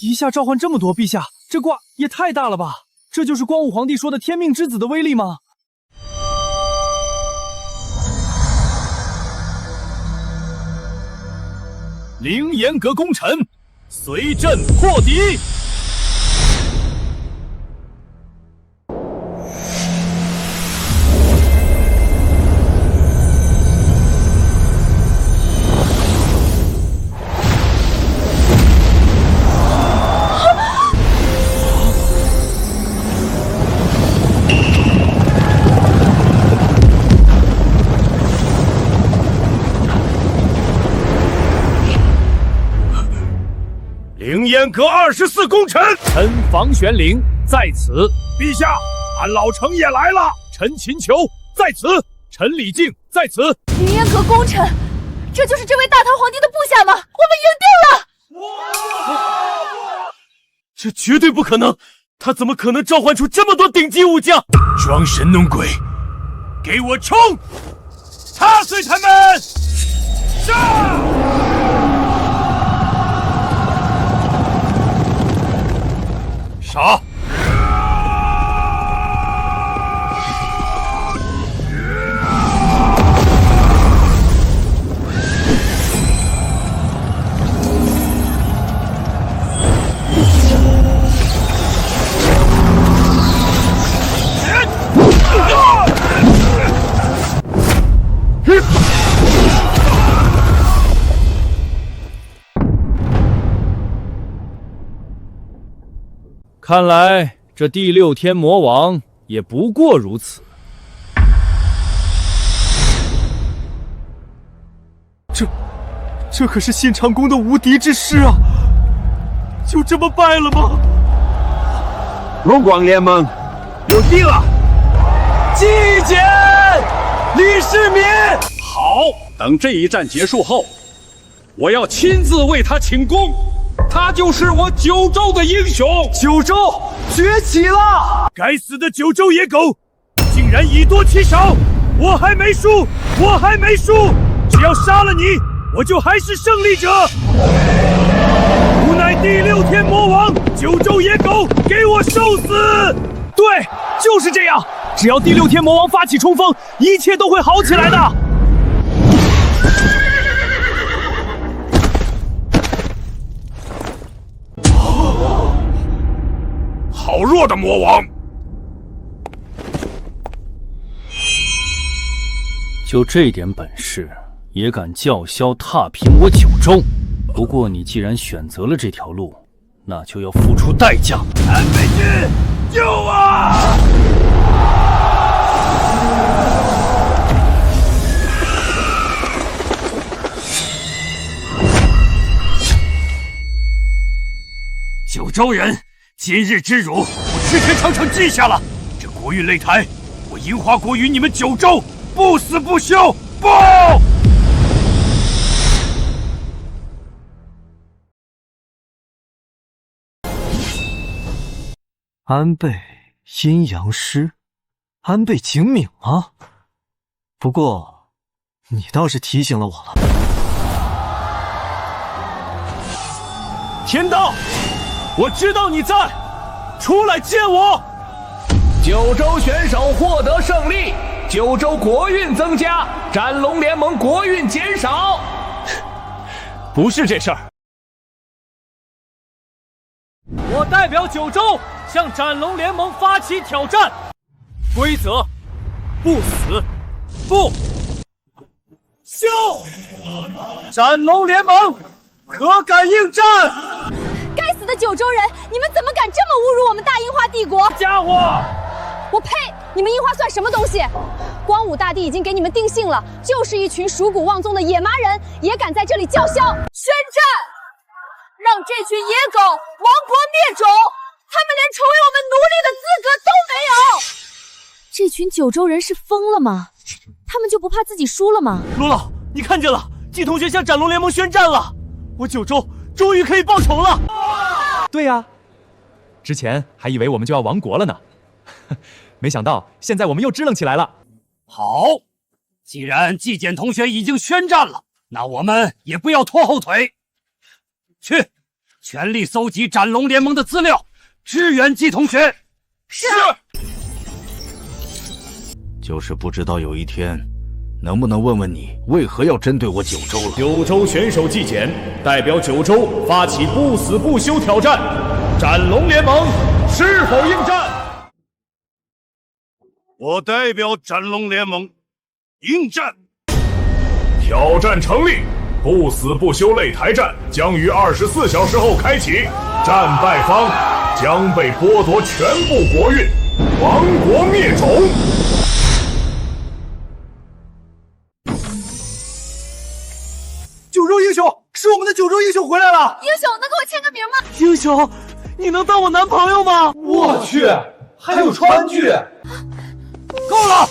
一下召唤这么多，陛下，这卦也太大了吧？这就是光武皇帝说的天命之子的威力吗？凌烟阁功臣，随朕破敌。凌烟阁24功臣，臣房玄龄在此。陛下，俺老成也来了。臣秦求在此。臣李靖在此。凌烟阁功臣，这就是这位大唐皇帝的部下吗？我们赢定了！这绝对不可能，他怎么可能召唤出这么多顶级武将？装神弄鬼，给我冲！踏碎他们！上！杀！看来这第6天魔王也不过如此。这可是信长公的无敌之师啊！就这么败了吗？龙广联盟有敌了！纪简，李世民。好，等这一战结束后，我要亲自为他请功。他就是我九州的英雄，九州崛起了！该死的九州野狗，竟然以多欺少！我还没输，我还没输！只要杀了你，我就还是胜利者！无奈第6天魔王，九州野狗，给我受死！对，就是这样。只要第6天魔王发起冲锋，一切都会好起来的。好弱的魔王！就这点本事，也敢叫嚣踏平我九州？不过你既然选择了这条路，那就要付出代价。安倍君，救我！九州人，今日之辱，我赤天长城记下了。这国运擂台，我樱花国与你们九州不死不休！不！安倍阴阳师，安倍晴明啊。不过，你倒是提醒了我了。天道，我知道你在，出来见我！九州选手获得胜利，九州国运增加，战龙联盟国运减少。不是这事儿。我代表九州向斩龙联盟发起挑战，规则：不死，不休。斩龙联盟，可敢应战？该死的九州人，你们怎么敢这么侮辱我们大樱花帝国？家伙！我呸！你们樱花算什么东西？光武大帝已经给你们定性了，就是一群鼠骨妄踪的野蛮人，也敢在这里叫嚣！宣战！让这群野狗亡国灭种！他们连成为我们奴隶的资格都没有！这群九州人是疯了吗？他们就不怕自己输了吗？罗老，你看见了，季同学向斩龙联盟宣战了，我九州终于可以报仇了！对呀，之前还以为我们就要亡国了呢，没想到现在我们又支棱起来了。好，既然纪检同学已经宣战了，那我们也不要拖后腿，去全力搜集斩龙联盟的资料，支援季同学。是。就是不知道有一天，能不能问问你为何要针对我九州了？九州选手纪检代表九州发起不死不休挑战，斩龙联盟是否应战？我代表斩龙联盟应战。挑战成立，不死不休擂台战将于24小时后开启，战败方将被剥夺全部国运，亡国灭种。九州英雄，是我们的九州英雄回来了！英雄，能给我签个名吗？英雄，你能当我男朋友吗？我去，还有川剧！够了！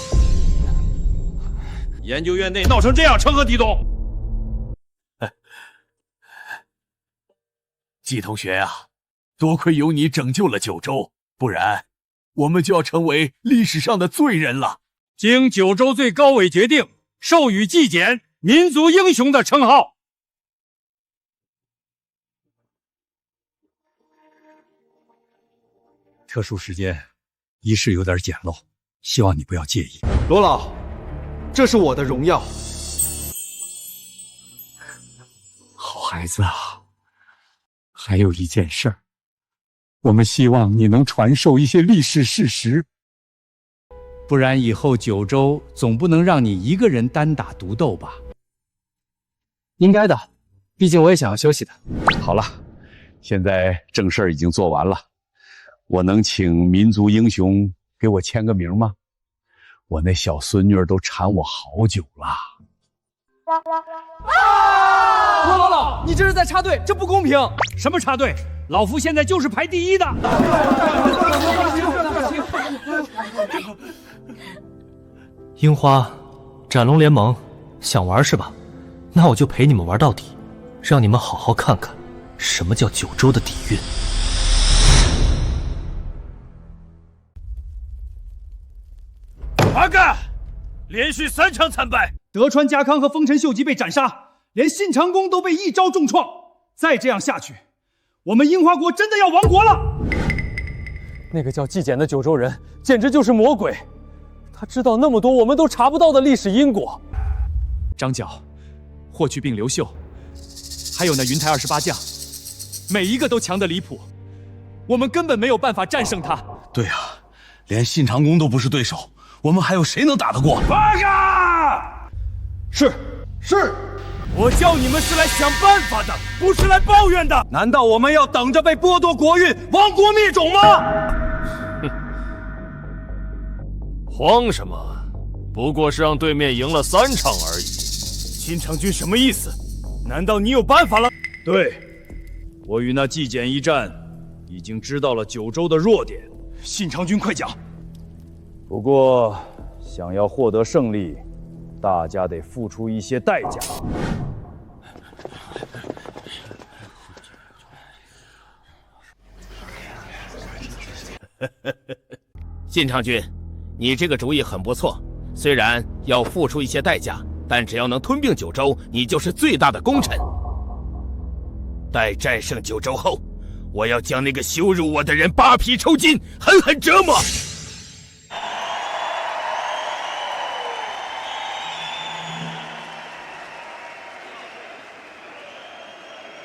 研究院内闹成这样，成何体统？季同学啊，多亏有你拯救了九州，不然我们就要成为历史上的罪人了。经九州最高委决定，授予纪检民族英雄的称号。特殊时间，仪式有点简陋，希望你不要介意。罗老，这是我的荣耀。好孩子啊，还有一件事儿，我们希望你能传授一些历史事实，不然以后九州总不能让你一个人单打独斗吧？应该的，毕竟我也想要休息的。好了，现在正事儿已经做完了，我能请民族英雄给我签个名吗？我那小孙女儿都缠我好久了。罗老，你这是在插队，这不公平！什么插队？老夫现在就是排第一的。樱花，斩龙联盟，想玩是吧？那我就陪你们玩到底，让你们好好看看什么叫九州的底蕴。阿干，连续3场惨败，德川家康和丰臣秀吉被斩杀，连信长公都被一招重创。再这样下去，我们樱花国真的要亡国了！那个叫纪检的九州人，简直就是魔鬼！他知道那么多我们都查不到的历史因果。张角、霍去病、刘秀，还有那云台28将，每一个都强得离谱，我们根本没有办法战胜他。对啊，连信长公都不是对手，我们还有谁能打得过？八嘎！是，我叫你们是来想办法的，不是来抱怨的。难道我们要等着被剥夺国运、亡国灭种吗？慌什么？不过是让对面赢了3场而已。信长君什么意思？难道你有办法了？对，我与那纪检一战，已经知道了九州的弱点。信长君，快讲！不过，想要获得胜利，大家得付出一些代价。信长君，你这个主意很不错，虽然要付出一些代价，但只要能吞并九州，你就是最大的功臣。待战胜九州后，我要将那个羞辱我的人扒皮抽筋，狠狠折磨。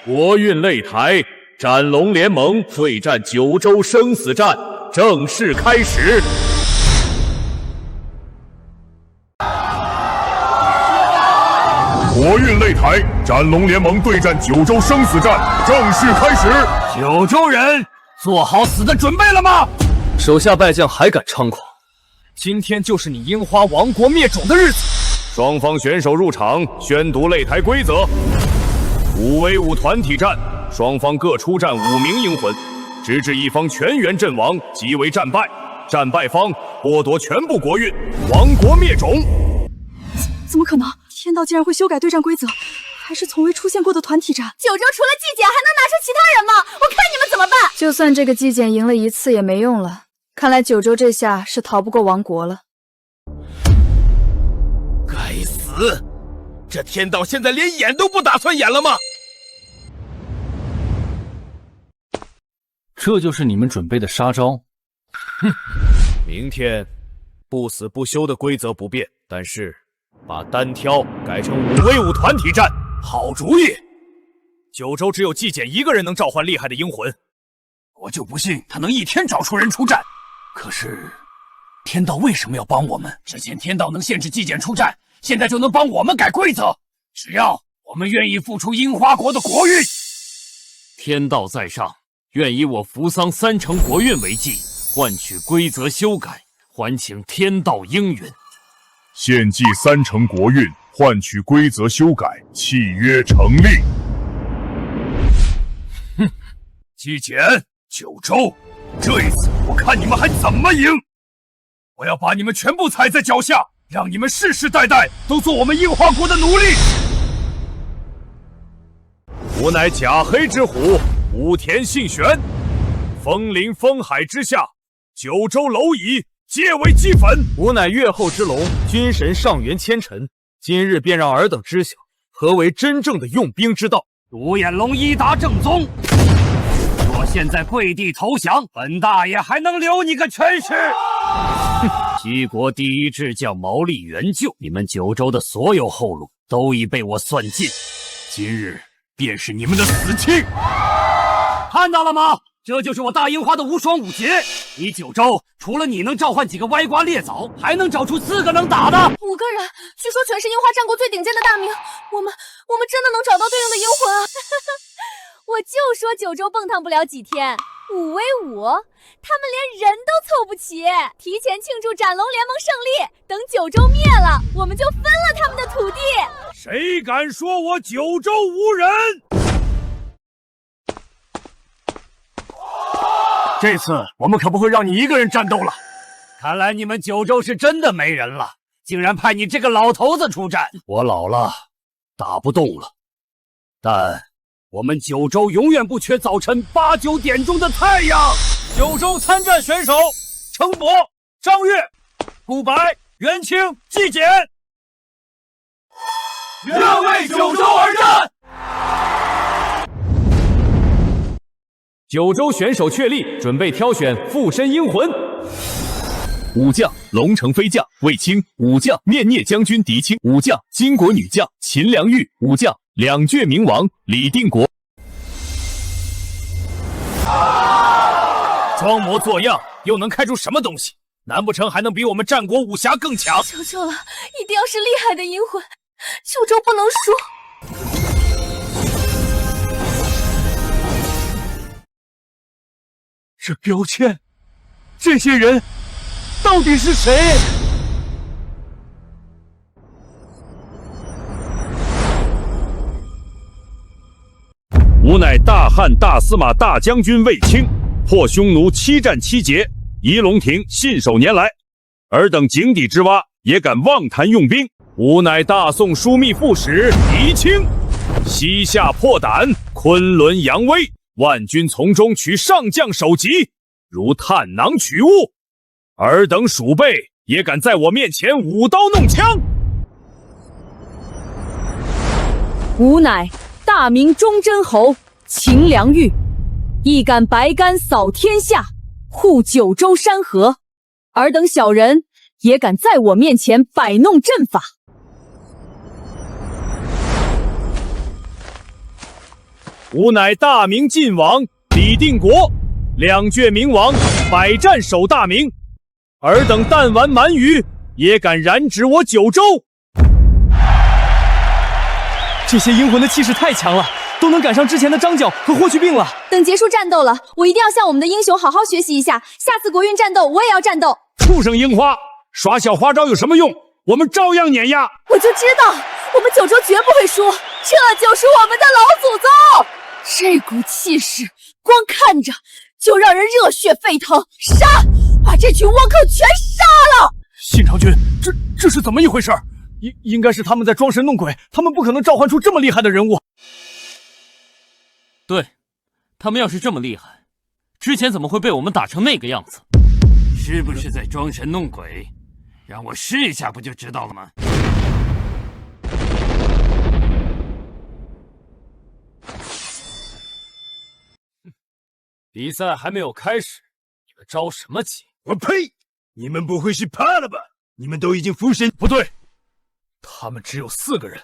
国运擂台，斩龙联盟对战九州生死战正式开始。国运擂台，斩龙联盟对战九州生死战正式开始。九州人做好死的准备了吗？手下败将还敢猖狂，今天就是你樱花王国灭种的日子。双方选手入场，宣读擂台规则：5v5团体战，双方各出战5名英魂，直至一方全员阵亡即为战败，战败方剥夺全部国运，王国灭种。怎么可能？天道竟然会修改对战规则，还是从未出现过的团体战。九州除了季检还能拿出其他人吗？我看你们怎么办！就算这个季检赢了一次也没用了，看来九州这下是逃不过亡国了。该死！这天道现在连演都不打算演了吗？这就是你们准备的杀招？哼！明天不死不休的规则不变，但是把单挑改成5v5团体战，好主意！九州只有季检一个人能召唤厉害的英魂，我就不信他能一天找出人出战。可是天道为什么要帮我们？之前天道能限制季检出战，现在就能帮我们改规则，只要我们愿意付出樱花国的国运。天道在上，愿以我扶桑3成国运为祭，换取规则修改，还请天道应允。献祭3成国运，换取规则修改，契约成立。哼，季检，九州，这一次我看你们还怎么赢！我要把你们全部踩在脚下，让你们世世代代都做我们樱花国的奴隶。吾乃甲黑之虎，武田信玄，风林风海之下，九州蝼蚁皆为齑粉。吾乃月后之龙，军神上元千尘。今日便让尔等知晓何为真正的用兵之道。独眼龙伊达正宗，若现在跪地投降，本大爷还能留你个全尸！西国第一智将毛利元就，你们九州的所有后路都已被我算尽，今日便是你们的死期！看到了吗？这就是我大樱花的无双五杰。你九州除了你能召唤几个歪瓜裂枣，还能找出4个能打的。5个人，据说全是樱花战国最顶尖的大名，我们真的能找到对应的英魂啊！我就说九州蹦跶不了几天，5v5，他们连人都凑不齐。提前庆祝斩龙联盟胜利，等九州灭了，我们就分了他们的土地。谁敢说我九州无人？这次我们可不会让你一个人战斗了。看来你们九州是真的没人了，竟然派你这个老头子出战。我老了，打不动了，但我们九州永远不缺早晨8、9点钟的太阳。九州参战选手：程博、张悦、顾白、袁清、季检，愿为九州而战。九州选手确立，准备挑选附身英魂。武将龙城飞将卫青，武将面聂将军狄青，武将金国女将秦良玉，武将两倔冥王李定国。装模作样又能开出什么东西？难不成还能比我们战国武侠更强？求求了，一定要是厉害的银魂，九州不能输。这标签，这些人到底是谁？吾乃大汉大司马大将军卫青，破匈奴7战7捷，仪龙亭信手拈来。尔等井底之蛙，也敢妄谈用兵？吾乃大宋枢密副使狄青，西夏破胆，昆仑扬威，万军从中取上将首级，如探囊取物，尔等鼠辈也敢在我面前舞刀弄枪！吾乃大明忠贞侯秦良玉，一杆白杆扫天下，护九州山河。尔等小人也敢在我面前摆弄阵法！吾乃大明晋王李定国，两倔明王，百战守大明。尔等弹丸蛮鱼，也敢染指我九州！这些阴魂的气势太强了，都能赶上之前的张角和霍去病了。等结束战斗了，我一定要向我们的英雄好好学习一下，下次国运战斗我也要战斗。畜生樱花，耍小花招有什么用？我们照样碾压！我就知道，我们九州绝不会输，这就是我们的老祖宗。这股气势，光看着就让人热血沸腾！杀！把这群倭寇全杀了！信长君，这是怎么一回事？应该是他们在装神弄鬼，他们不可能召唤出这么厉害的人物。对，他们要是这么厉害，之前怎么会被我们打成那个样子？是不是在装神弄鬼？让我试一下不就知道了吗？比赛还没有开始，你们着什么急？我呸！你们不会是怕了吧？你们都已经附身。不对，他们只有4个人，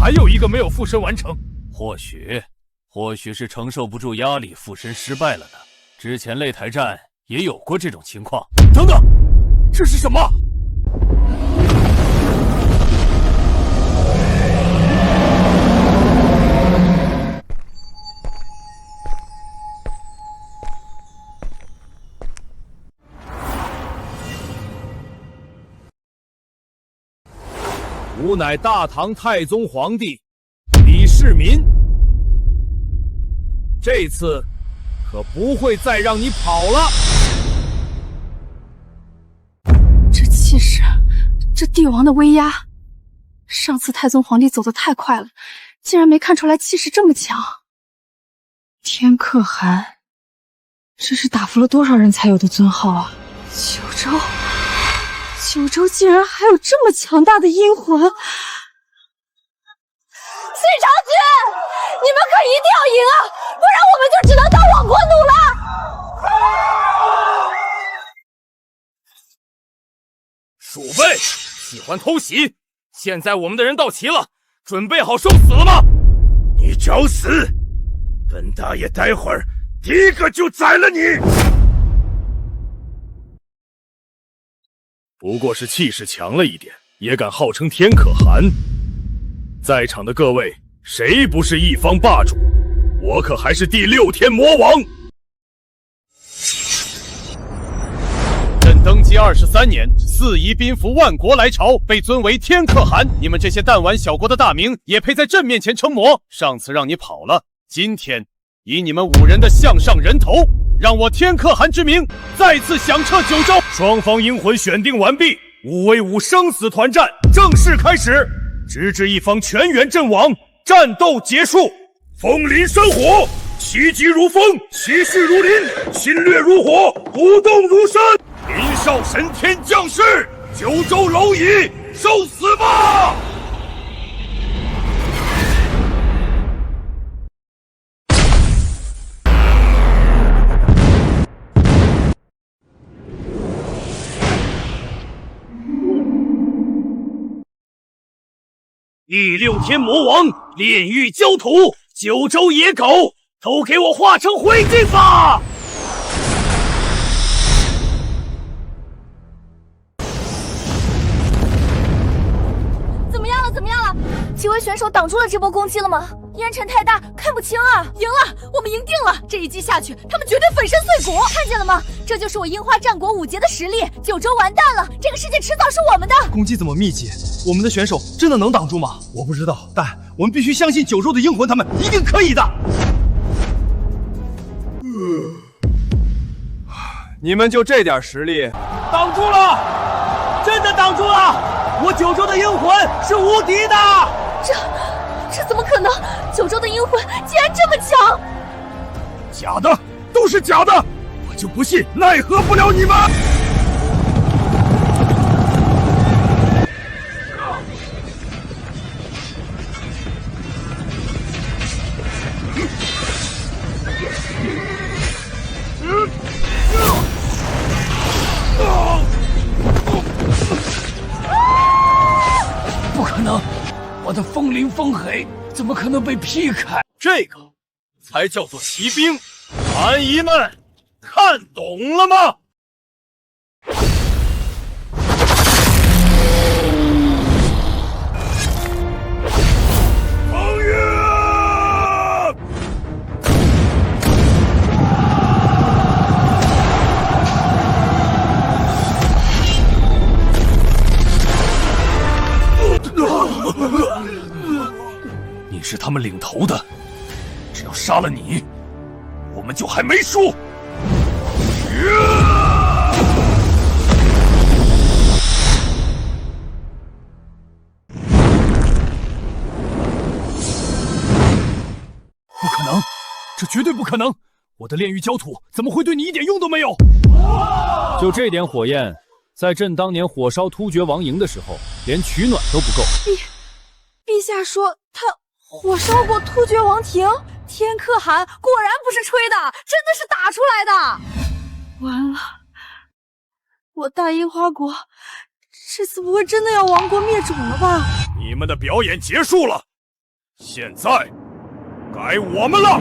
还有一个没有附身完成。或许是承受不住压力，附身失败了呢。之前擂台战也有过这种情况。等等，这是什么？吾乃大唐太宗皇帝李世民，这次可不会再让你跑了。这气势，这帝王的威压，上次太宗皇帝走得太快了，竟然没看出来气势这么强。天可汗，这是打服了多少人才有的尊号啊！九州竟然还有这么强大的阴魂！信长君，你们可一定要赢啊，不然我们就只能当亡国奴了。鼠辈喜欢偷袭，现在我们的人到齐了，准备好受死了吗？你找死！本大爷待会儿第一个就宰了你！不过是气势强了一点，也敢号称天可汗。在场的各位，谁不是一方霸主？我可还是第6天魔王。朕登基23年，4夷宾服万国来朝，被尊为天可汗。你们这些弹丸小国的大名，也配在朕面前称魔？上次让你跑了，今天以你们5人的项上人头，让我天可汗之名再次响彻九州。双方英魂选定完毕，5v5生死团战正式开始，直至一方全员阵亡，战斗结束。风林生火，气急如风，气势如林，侵略如火，不动如山。林少神天降世，九州蝼蚁，受死吧！第6天魔王炼狱焦土，九州野狗都给我化成灰烬吧！怎么样了？几位选手挡住了这波攻击了吗？烟尘太大，看不清啊！赢了，我们赢定了！这一击下去，他们绝对粉身碎骨！看见了吗？这就是我樱花战国5杰的实力！九州完蛋了，这个世界迟早是我们的！攻击这么密集，我们的选手真的能挡住吗？我不知道，但我们必须相信九州的英魂，他们一定可以的！你们就这点实力，挡住了，真的挡住了！我九州的英魂是无敌的！这怎么可能？九州的阴魂竟然这么强！假的，都是假的！我就不信奈何不了你们！不可能，我的风灵风黑怎么可能被劈开？这个才叫做骑兵，蛮夷们看懂了吗？风月！你是他们领头的，只要杀了你，我们就还没输。不可能，这绝对不可能！我的炼狱焦土怎么会对你一点用都没有？就这点火焰，在朕当年火烧突厥王营的时候，连取暖都不够。陛下说他火烧过突厥王庭，天可汗果然不是吹的，真的是打出来的。完了，我大樱花国这次不会真的要亡国灭种了吧？你们的表演结束了，现在该我们了！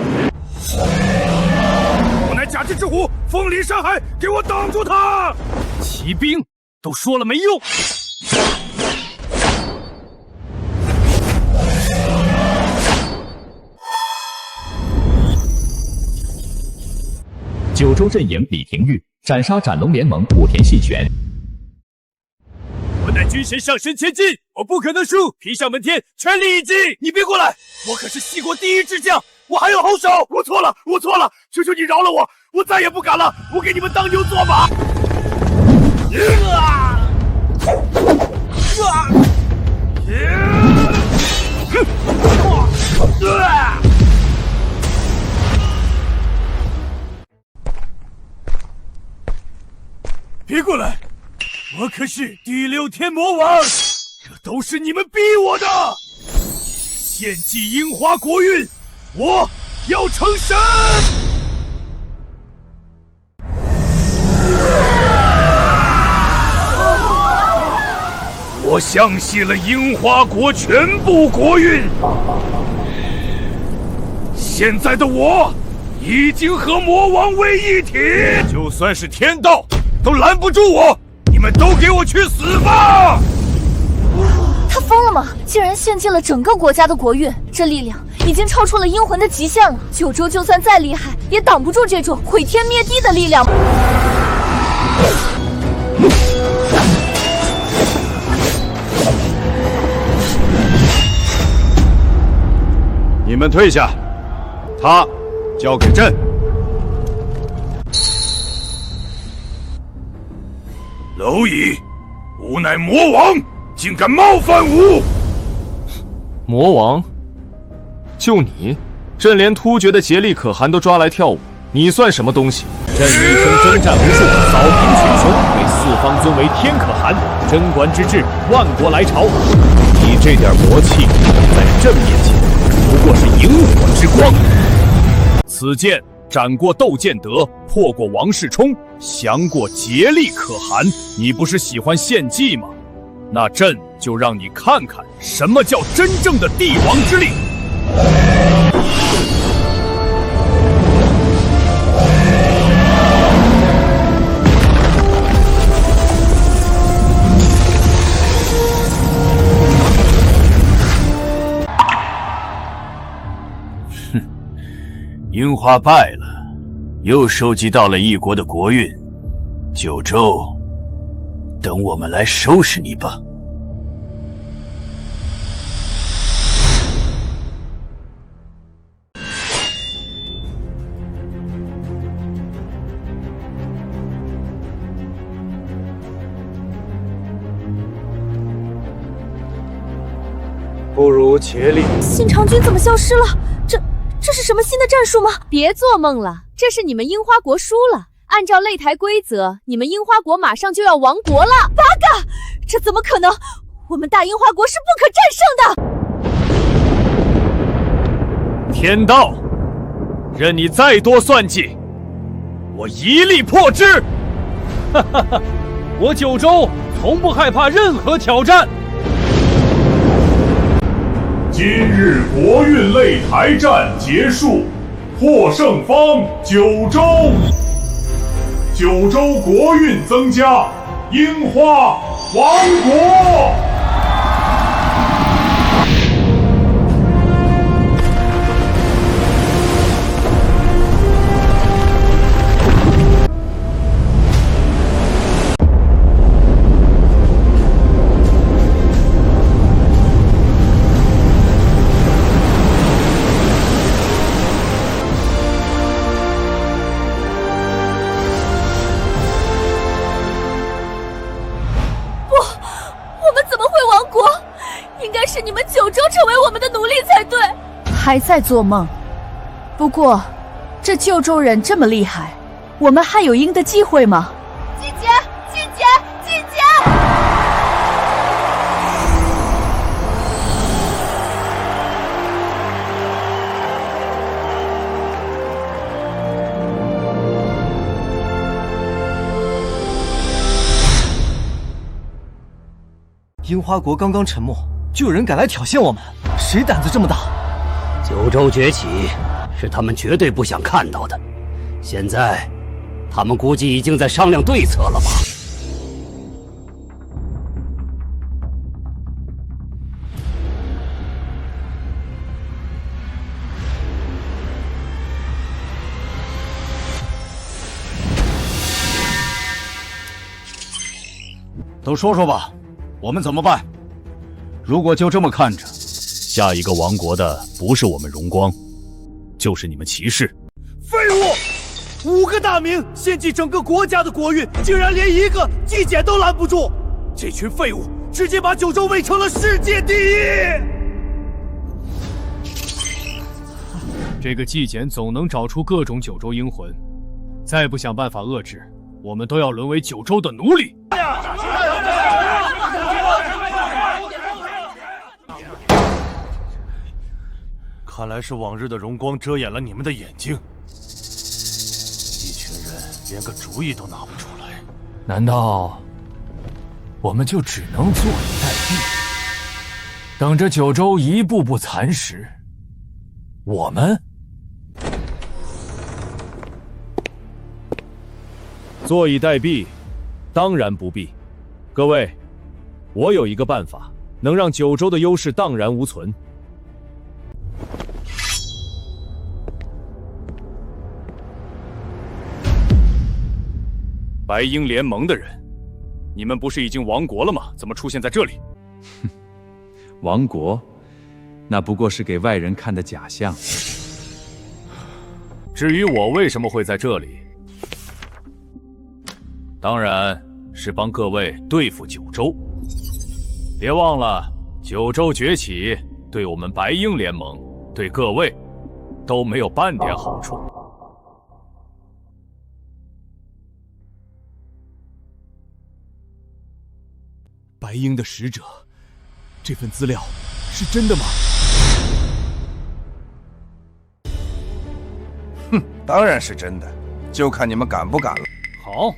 我乃假之之虎，风林山海，给我挡住他！骑兵都说了没用。九州阵营李廷玉斩杀斩龙联盟武田信玄。我乃军神上身前进，我不可能输！皮相门天，全力一击！你别过来，我可是西国第一智将，我还有后手！我错了，我错了，求求你饶了我，我再也不敢了，我给你们当牛做马！别过来！我可是第六天魔王，这都是你们逼我的！献祭樱花国运，我要成神！我相信了樱花国全部国运，现在的我已经和魔王为一体，就算是天道都拦不住我！你们都给我去死吧！他疯了吗？竟然献祭了整个国家的国运，这力量已经超出了阴魂的极限了。九州就算再厉害，也挡不住这种毁天灭地的力量。你们退下，他交给朕。蝼蚁，吾乃魔王，竟敢冒犯吾！魔王？就你？朕连突厥的竭利可汗都抓来跳舞，你算什么东西？朕一生征战无数，扫平群雄，被四方尊为天可汗，贞观之治，万国来朝。你这点魔气，在朕面前不过是萤火之光。此剑斩过窦建德，破过王世充，降过竭利可汗。你不是喜欢献祭吗？那朕就让你看看什么叫真正的帝王之力。樱花败了，又收集到了一国的国运，九州，等我们来收拾你吧。不如竭力。信长君怎么消失了？这是什么新的战术吗？别做梦了，这是你们樱花国输了，按照擂台规则，你们樱花国马上就要亡国了。八嘎，这怎么可能？我们大樱花国是不可战胜的。天道，任你再多算计，我一力破之。哈哈哈，我九州从不害怕任何挑战。今日国运擂台战结束，获胜方九州。九州国运增加，樱花王国。是你们九州成为我们的奴隶才对。还在做梦。不过，这九州人这么厉害，我们还有赢的机会吗？季姐，季姐，季姐！樱花国刚刚沉没，就有人敢来挑衅我们，谁胆子这么大？九州崛起是他们绝对不想看到的，现在他们估计已经在商量对策了吧？都说说吧，我们怎么办？如果就这么看着，下一个亡国的不是我们荣光，就是你们骑士。废物！5个大名献祭整个国家的国运，竟然连一个纪检都拦不住！这群废物直接把九州围成了世界第一！这个纪检总能找出各种九州英魂，再不想办法遏制，我们都要沦为九州的奴隶！看来是往日的荣光遮掩了你们的眼睛，一群人连个主意都拿不出来。难道我们就只能坐以待毙，等着九州一步步蚕食？我们坐以待毙，当然不必。各位，我有一个办法，能让九州的优势荡然无存。白鹰联盟的人，你们不是已经亡国了吗？怎么出现在这里？亡国，那不过是给外人看的假象。至于我为什么会在这里，当然是帮各位对付九州。别忘了，九州崛起对我们白鹰联盟，对各位都没有半点好处。白鹰的使者，这份资料是真的吗？哼，当然是真的，就看你们敢不敢了。好，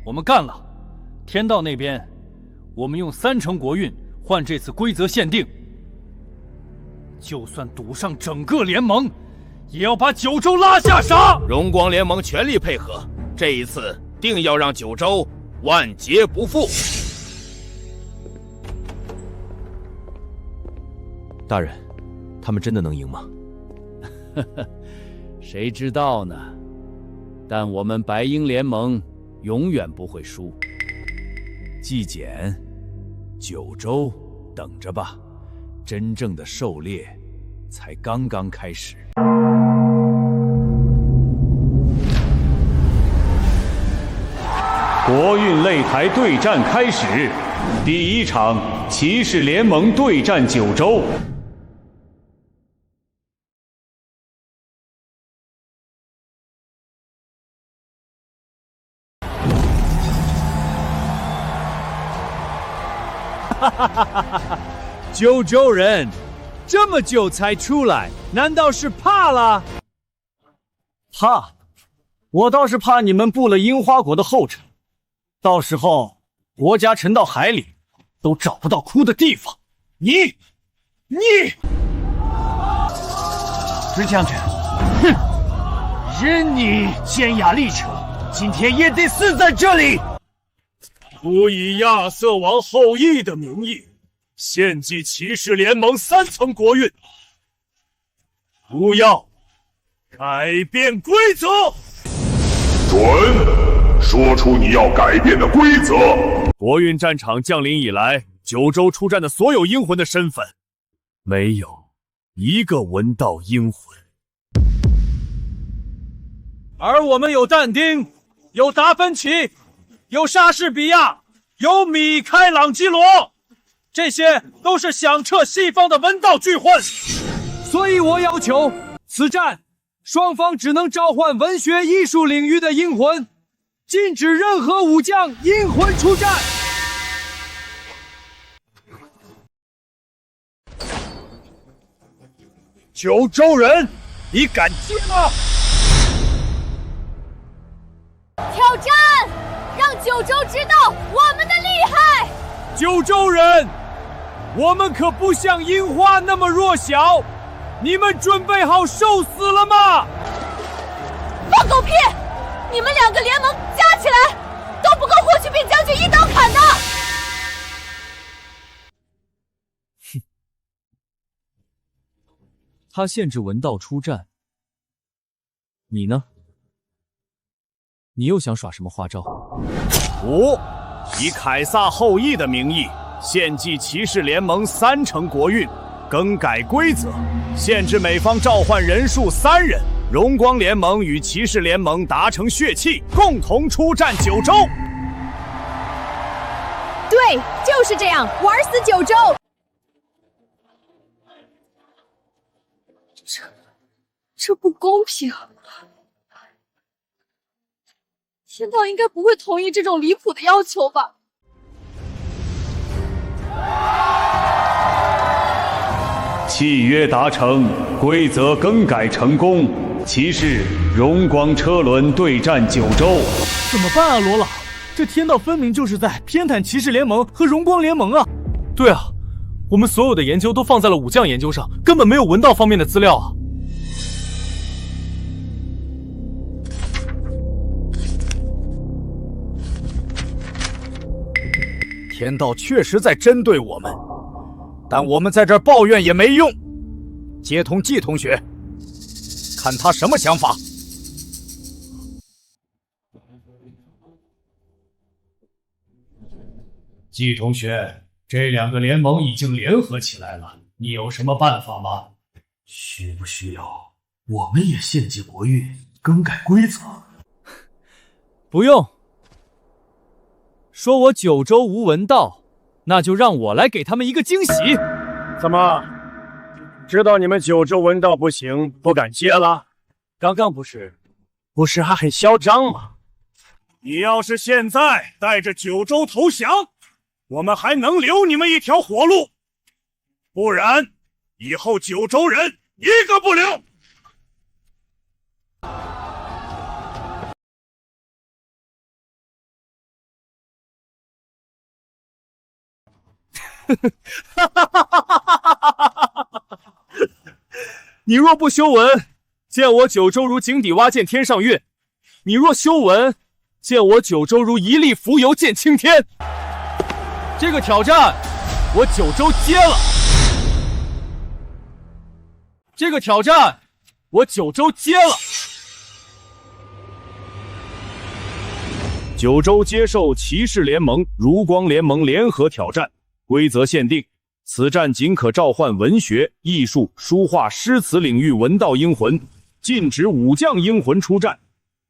我们干了。天道那边，我们用3成国运换这次规则限定，就算赌上整个联盟，也要把九州拉下沙。荣光联盟全力配合，这一次定要让九州万劫不复。大人，他们真的能赢吗？谁知道呢？但我们白鹰联盟永远不会输。纪检，九州，等着吧，真正的狩猎才刚刚开始。国运擂台对战开始，第1场，骑士联盟对战九州。九州人这么久才出来，难道是怕了？怕？我倒是怕你们步了樱花国的后尘，到时候国家沉到海里，都找不到哭的地方。你，石将军，哼，任你尖牙利齿，今天也得死在这里！不以亚瑟王后裔的名义献祭骑士联盟3层国运，不要改变规则。准，说出你要改变的规则。国运战场降临以来，九州出战的所有阴魂的身份，没有一个闻到阴魂。而我们有但丁，有达芬奇，有莎士比亚，有米开朗基罗，这些都是响彻西方的文道巨混。所以我要求此战双方只能召唤文学艺术领域的阴魂，禁止任何武将阴魂出战。九州人，你敢接吗？挑战，让九州知道我们的厉害。九州人，我们可不像樱花那么弱小，你们准备好受死了吗？放狗屁！你们2个联盟加起来都不够霍去病将军一刀砍的。他限制文道出战，你呢？你又想耍什么花招？5. 以凯撒后裔的名义献祭骑士联盟3层国运，更改规则，限制美方召唤人数3人。荣光联盟与骑士联盟达成血契，共同出战九州。对，就是这样，玩死九州！这不公平。天道应该不会同意这种离谱的要求吧？契约达成，规则更改成功。骑士荣光车轮对战九州。怎么办啊，罗老？这天道分明就是在偏袒骑士联盟和荣光联盟啊！对啊，我们所有的研究都放在了武将研究上，根本没有文道方面的资料啊！天道确实在针对我们，但我们在这儿抱怨也没用。接通季同学，看他什么想法。季同学，这2个联盟已经联合起来了，你有什么办法吗？需不需要我们也献祭国运，更改规则？不用。说我九州无文道，那就让我来给他们一个惊喜。怎么，知道你们九州文道不行，不敢接了？刚刚不是还很嚣张吗？你要是现在带着九州投降，我们还能留你们一条活路，不然以后九州人一个不留。你若不修文，见我九州如井底蛙见天上月；你若修文，见我九州如一粒浮游见青天。这个挑战，我九州接了。这个挑战，我九州接了。九州接受骑士联盟、如光联盟联合挑战，规则限定：此战仅可召唤文学、艺术、书画、诗词领域文道英魂，禁止武将英魂出战。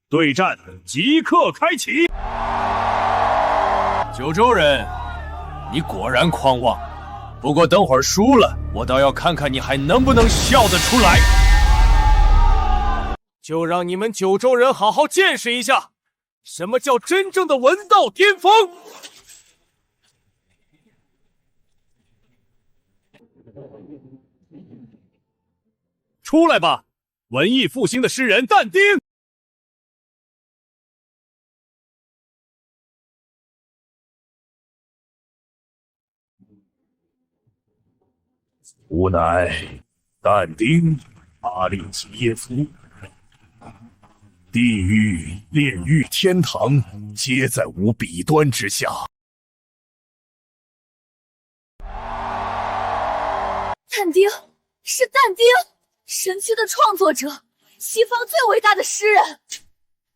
对战即刻开启。九州人，你果然狂妄，不过等会儿输了，我倒要看看你还能不能笑得出来。就让你们九州人好好见识一下，什么叫真正的文道巅峰。出来吧，文艺复兴的诗人但丁！吾乃但丁阿利吉耶夫，地狱、炼狱、天堂，皆在吾笔端之下。但丁是但丁，神曲的创作者，西方最伟大的诗人。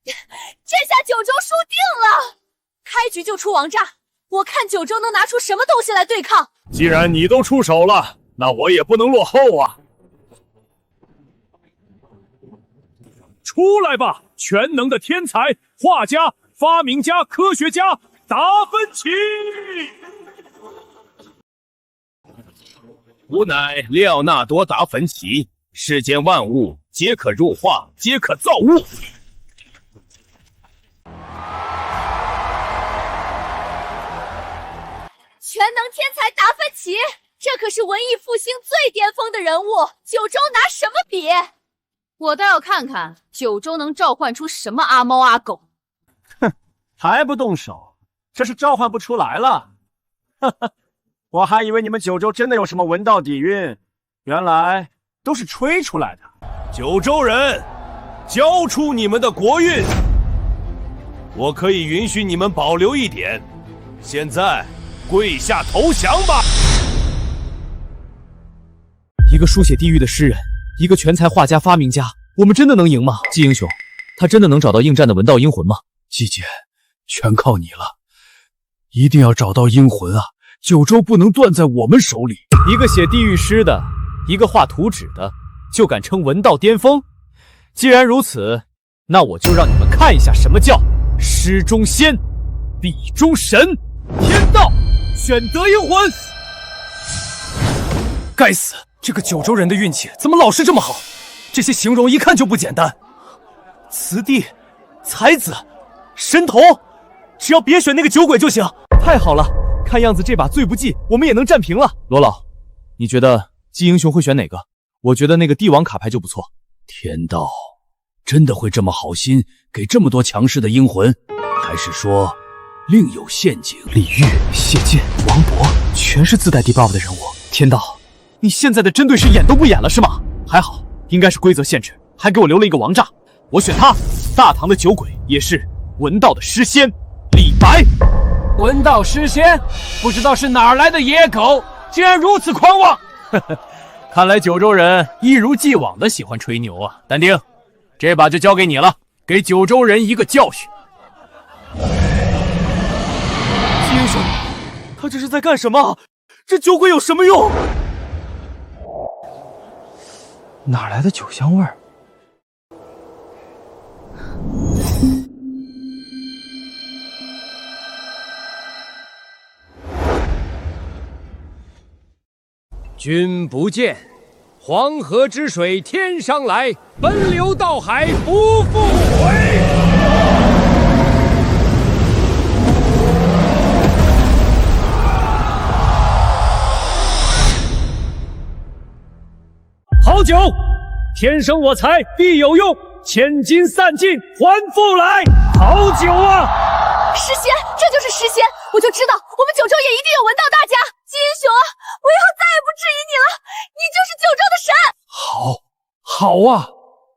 这下九州输定了，开局就出王炸，我看九州能拿出什么东西来对抗。既然你都出手了，那我也不能落后啊！出来吧，全能的天才画家、发明家、科学家达芬奇！吾乃列奥纳多·达芬奇，世间万物皆可入画，皆可造物。全能天才达芬奇，这可是文艺复兴最巅峰的人物，九州拿什么比？我倒要看看九州能召唤出什么阿猫阿狗。哼，还不动手，这是召唤不出来了。哈哈。我还以为你们九州真的有什么文道底蕴，原来都是吹出来的。九州人，交出你们的国运，我可以允许你们保留一点。现在跪下投降吧！一个书写地狱的诗人，一个全才画家、发明家，我们真的能赢吗？季英雄，他真的能找到应战的文道阴魂吗？季姐，全靠你了，一定要找到阴魂啊！九州不能断在我们手里。一个写地狱诗的，一个画图纸的，就敢称文道巅峰？既然如此，那我就让你们看一下什么叫诗中仙，笔中神，天道选择阴魂。该死，这个九州人的运气怎么老是这么好？这些形容一看就不简单。慈帝、才子、神童，只要别选那个酒鬼就行。太好了！看样子这把罪不济，我们也能战平了。罗老，你觉得季英雄会选哪个？我觉得那个帝王卡牌就不错。天道真的会这么好心给这么多强势的阴魂，还是说另有陷阱？李煜、谢剑、王勃，全是自带 debuff 的人物。天道，你现在的针对是演都不演了是吗？还好，应该是规则限制，还给我留了一个王炸。我选他。大唐的酒鬼也是文道的诗仙李白。文道诗仙，不知道是哪儿来的野狗，竟然如此狂妄！看来九州人一如既往的喜欢吹牛啊。但丁，这把就交给你了，给九州人一个教训。季英雄，他这是在干什么？这酒鬼有什么用？哪来的酒香味儿？君不见，黄河之水天上来，奔流到海不复回。好酒，天生我材必有用，千金散尽还复来。好酒啊！诗仙，这就是诗仙，我就知道我们九州也一定有文道大家。季英雄，我以后再也不质疑你了，你就是九州的神。好啊，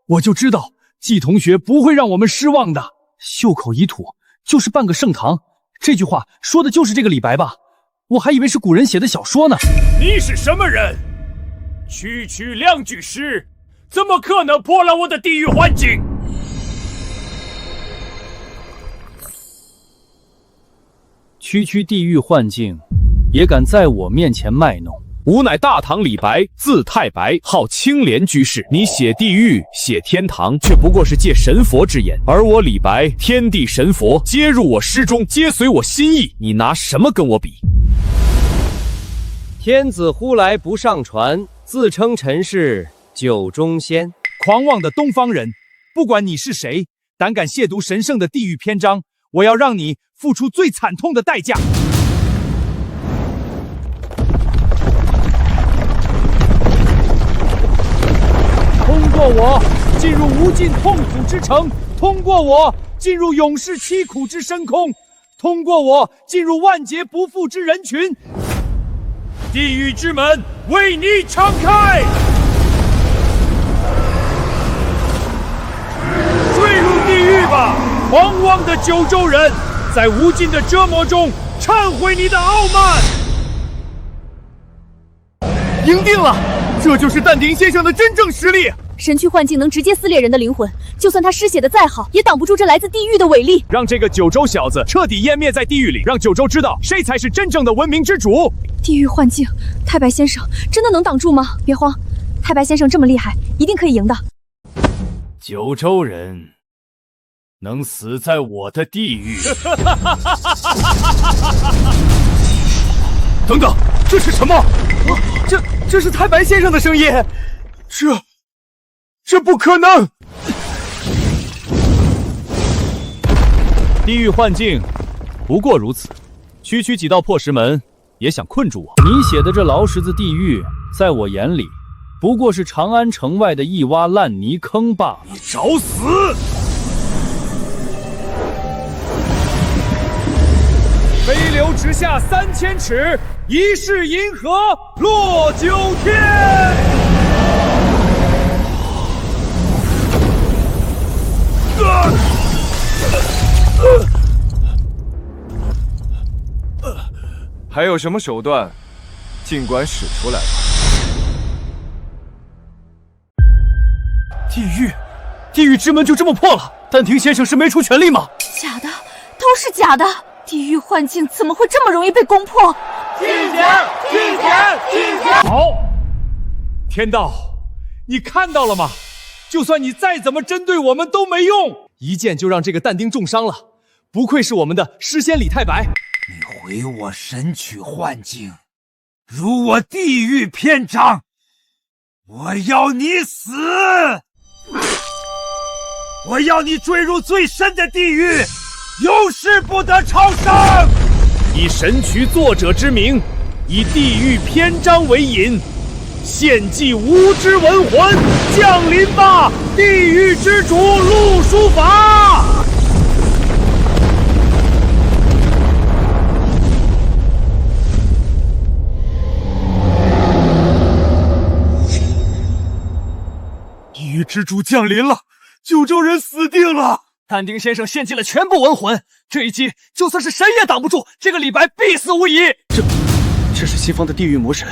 我就知道季同学不会让我们失望的。袖口一吐就是半个盛唐，这句话说的就是这个李白吧？我还以为是古人写的小说呢。你是什么人？区区两句诗，怎么可能破了我的地狱幻境？区区地狱幻境，也敢在我面前卖弄？吾乃大唐李白，字太白，号青莲居士。你写地狱，写天堂，却不过是借神佛之言，而我李白，天地神佛皆入我诗中，皆随我心意。你拿什么跟我比？天子呼来不上船，自称臣是酒中仙。狂妄的东方人，不管你是谁，胆敢亵渎神圣的地狱篇章，我要让你付出最惨痛的代价。我进入无尽痛苦之城，通过我进入永世凄苦之深空，通过我进入万劫不复之人群。地狱之门为你敞开，坠入地狱吧，狂妄的九州人！在无尽的折磨中忏悔你的傲慢。赢定了，这就是但丁先生的真正实力。神躯幻境能直接撕裂人的灵魂，就算他失血的再好，也挡不住这来自地狱的伟力。让这个九州小子彻底湮灭在地狱里，让九州知道谁才是真正的文明之主。地狱幻境，太白先生真的能挡住吗？别慌，太白先生这么厉害，一定可以赢的。九州人能死在我的地狱。等等，这是什么？这是太白先生的声音，这不可能！地狱幻境不过如此，区区几道破石门也想困住我？你写的这牢石子地狱，在我眼里不过是长安城外的一洼烂泥坑罢了。你找死！飞流直下3000尺，一世银河落九天。还有什么手段，尽管使出来吧。地狱之门就这么破了？但丁先生是没出全力吗？假的，都是假的。地狱幻境怎么会这么容易被攻破？进前！好，天道，你看到了吗？就算你再怎么针对我们都没用，一剑就让这个但丁重伤了。不愧是我们的诗仙李太白。你毁我神躯幻境，辱我地狱篇章，我要你死！我要你坠入最深的地狱，永世不得超生！以神躯作者之名，以地狱篇章为引，献祭无知文魂，降临吧，地狱之主陆书法！地狱之主降临了，九州人死定了！但丁先生献祭了全部文魂，这一击就算是神也挡不住，这个李白必死无疑。这是西方的地狱魔神，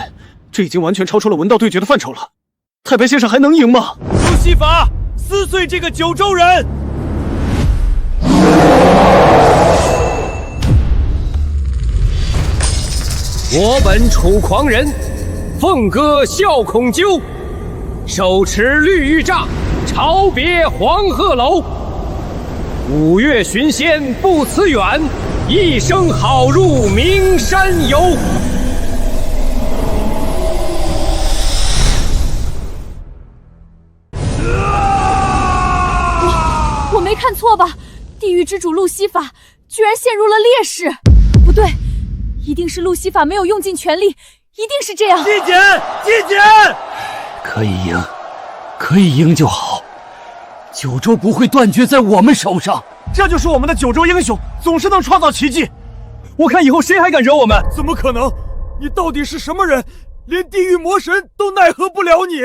这已经完全超出了文道对决的范畴了。太白先生还能赢吗？路西法，撕碎这个九州人！我本楚狂人，凤歌笑孔鸠，手持绿玉杖，朝别黄鹤楼。5月寻仙不辞远，一生好入名山游。我没看错吧？地狱之主路西法居然陷入了劣势。不对，一定是路西法没有用尽全力，一定是这样。季简，可以赢就好。九州不会断绝在我们手上，这就是我们的九州英雄，总是能创造奇迹。我看以后谁还敢惹我们？怎么可能？你到底是什么人？连地狱魔神都奈何不了你！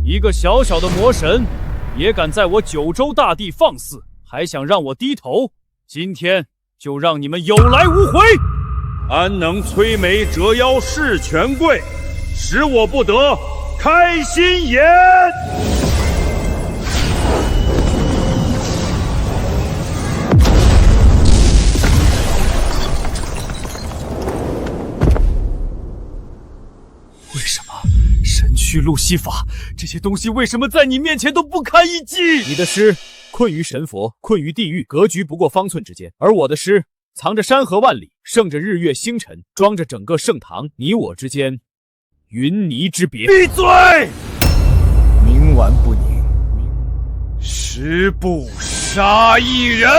一个小小的魔神，也敢在我九州大地放肆，还想让我低头？今天就让你们有来无回！安能摧眉折腰事权贵，使我不得开心颜。为什么神躯路西法这些东西为什么在你面前都不堪一击？你的诗困于神佛，困于地狱，格局不过方寸之间；而我的诗藏着山河万里，胜着日月星辰，装着整个盛唐。你我之间，云泥之别。闭嘴！冥顽不宁，十步杀一人，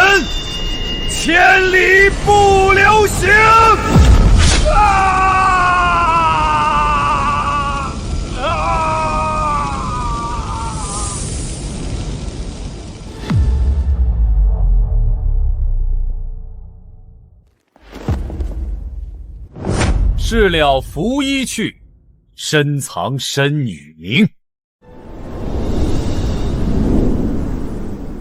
千里不留行。事了拂衣去，深藏身与名。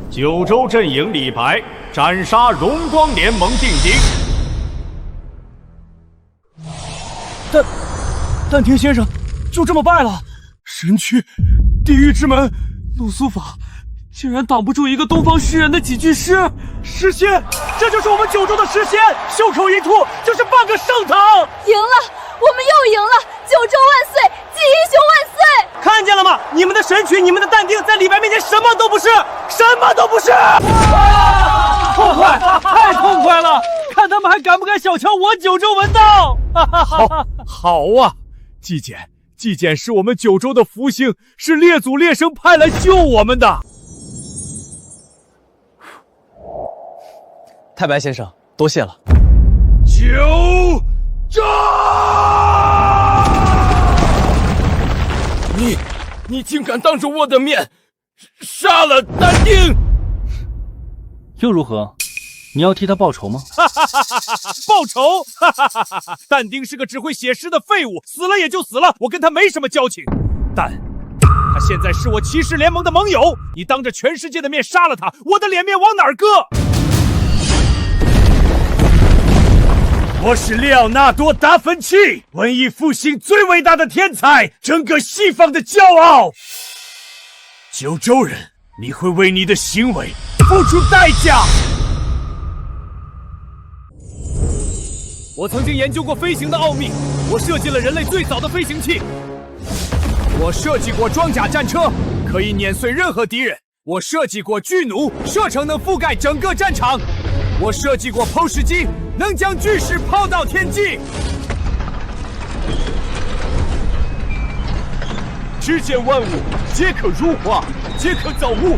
九州阵营李白斩杀荣光联盟定丁。但天先生就这么败了？神躯，地狱之门，怒苏法，竟然挡不住一个东方诗人的几句诗。诗仙，这就是我们九州的诗仙，袖口一吐就是半个盛唐。赢了，我们又赢了！九州万岁，纪英雄万岁！看见了吗？你们的神曲，你们的但丁，在李白面前什么都不是，什么都不是。痛快，太痛快了！看他们还敢不敢小瞧我九州文道！好啊，纪简是我们九州的福星，是列祖列圣派来救我们的。太白先生，多谢了。九州，你竟敢当着我的面杀了但丁！又如何？你要替他报仇吗？报仇？但丁是个只会写诗的废物，死了也就死了，我跟他没什么交情。但他现在是我骑士联盟的盟友，你当着全世界的面杀了他，我的脸面往哪儿搁？我是列奥纳多·达芬奇，文艺复兴最伟大的天才，整个西方的骄傲。九州人，你会为你的行为付出代价。我曾经研究过飞行的奥秘，我设计了人类最早的飞行器。我设计过装甲战车，可以碾碎任何敌人。我设计过巨弩，射程能覆盖整个战场。我设计过抛石机，能将巨石抛到天际。世间万物皆可入化，皆可造物。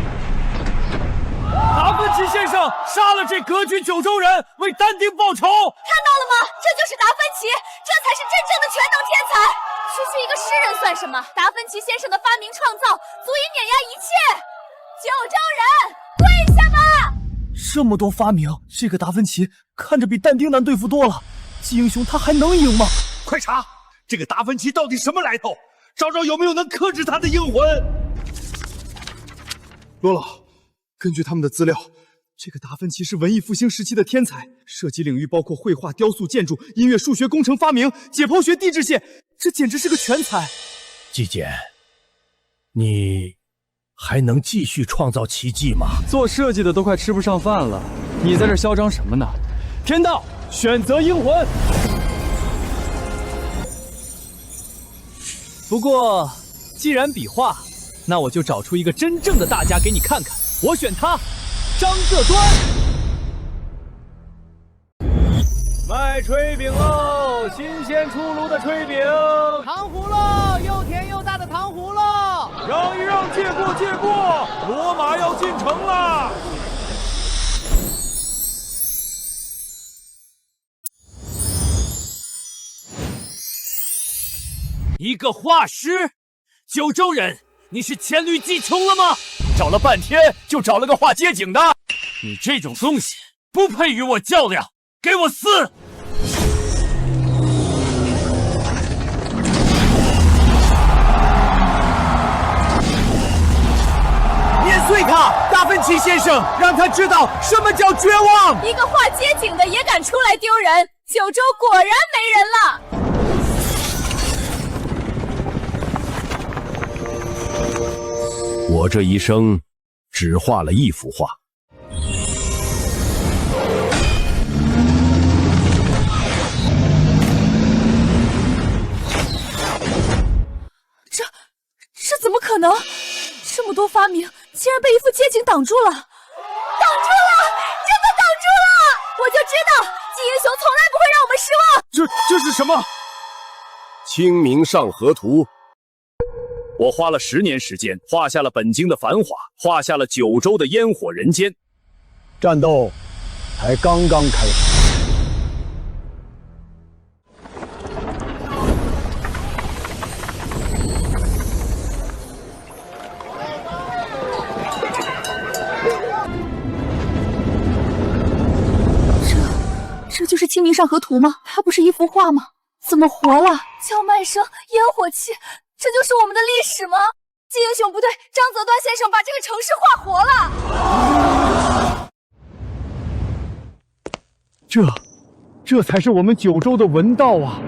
达芬奇先生杀了这隔绝九州人，为但丁报仇。看到了吗？这就是达芬奇，这才是真正的全能天才。区区一个诗人算什么？达芬奇先生的发明创造足以碾压一切。九州人，跪下吧！这么多发明，这个达芬奇看着比但丁难对付多了。纪英雄他还能赢吗？快查，这个达芬奇到底什么来头？找找有没有能克制他的英魂。罗老，根据他们的资料，这个达芬奇是文艺复兴时期的天才，涉及领域包括绘画、雕塑、建筑、音乐、数学、工程、发明、解剖学、地质学，这简直是个全才。纪简，你还能继续创造奇迹吗？做设计的都快吃不上饭了，你在这嚣张什么呢？天道，选择英魂。不过，既然比划，那我就找出一个真正的大家给你看看。我选他，张各端。卖炊饼喽！新鲜出炉的炊饼，糖葫芦，又甜又大的糖葫芦。让一让，借过借过，罗马要进城了。一个画师，九州人，你是黔驴技穷了吗？找了半天就找了个画街景的，你这种东西不配与我较量，给我撕！碾碎他，达芬奇先生，让他知道什么叫绝望。一个画街景的也敢出来丢人，九州果然没人了。我这一生只画了一幅画。这怎么可能？这么多发明，竟然被一幅街景挡住了！挡住了，真的挡住了！我就知道，纪英雄从来不会让我们失望。这是什么？《清明上河图》。我花了10年时间，画下了本京的繁华，画下了九州的烟火人间。战斗才刚刚开始。这就是《清明上河图》吗？它不是一幅画吗？怎么活了？叫卖声、烟火气，这就是我们的历史吗？金英雄不对，张择端先生把这个城市画活了。这才是我们九州的文道啊！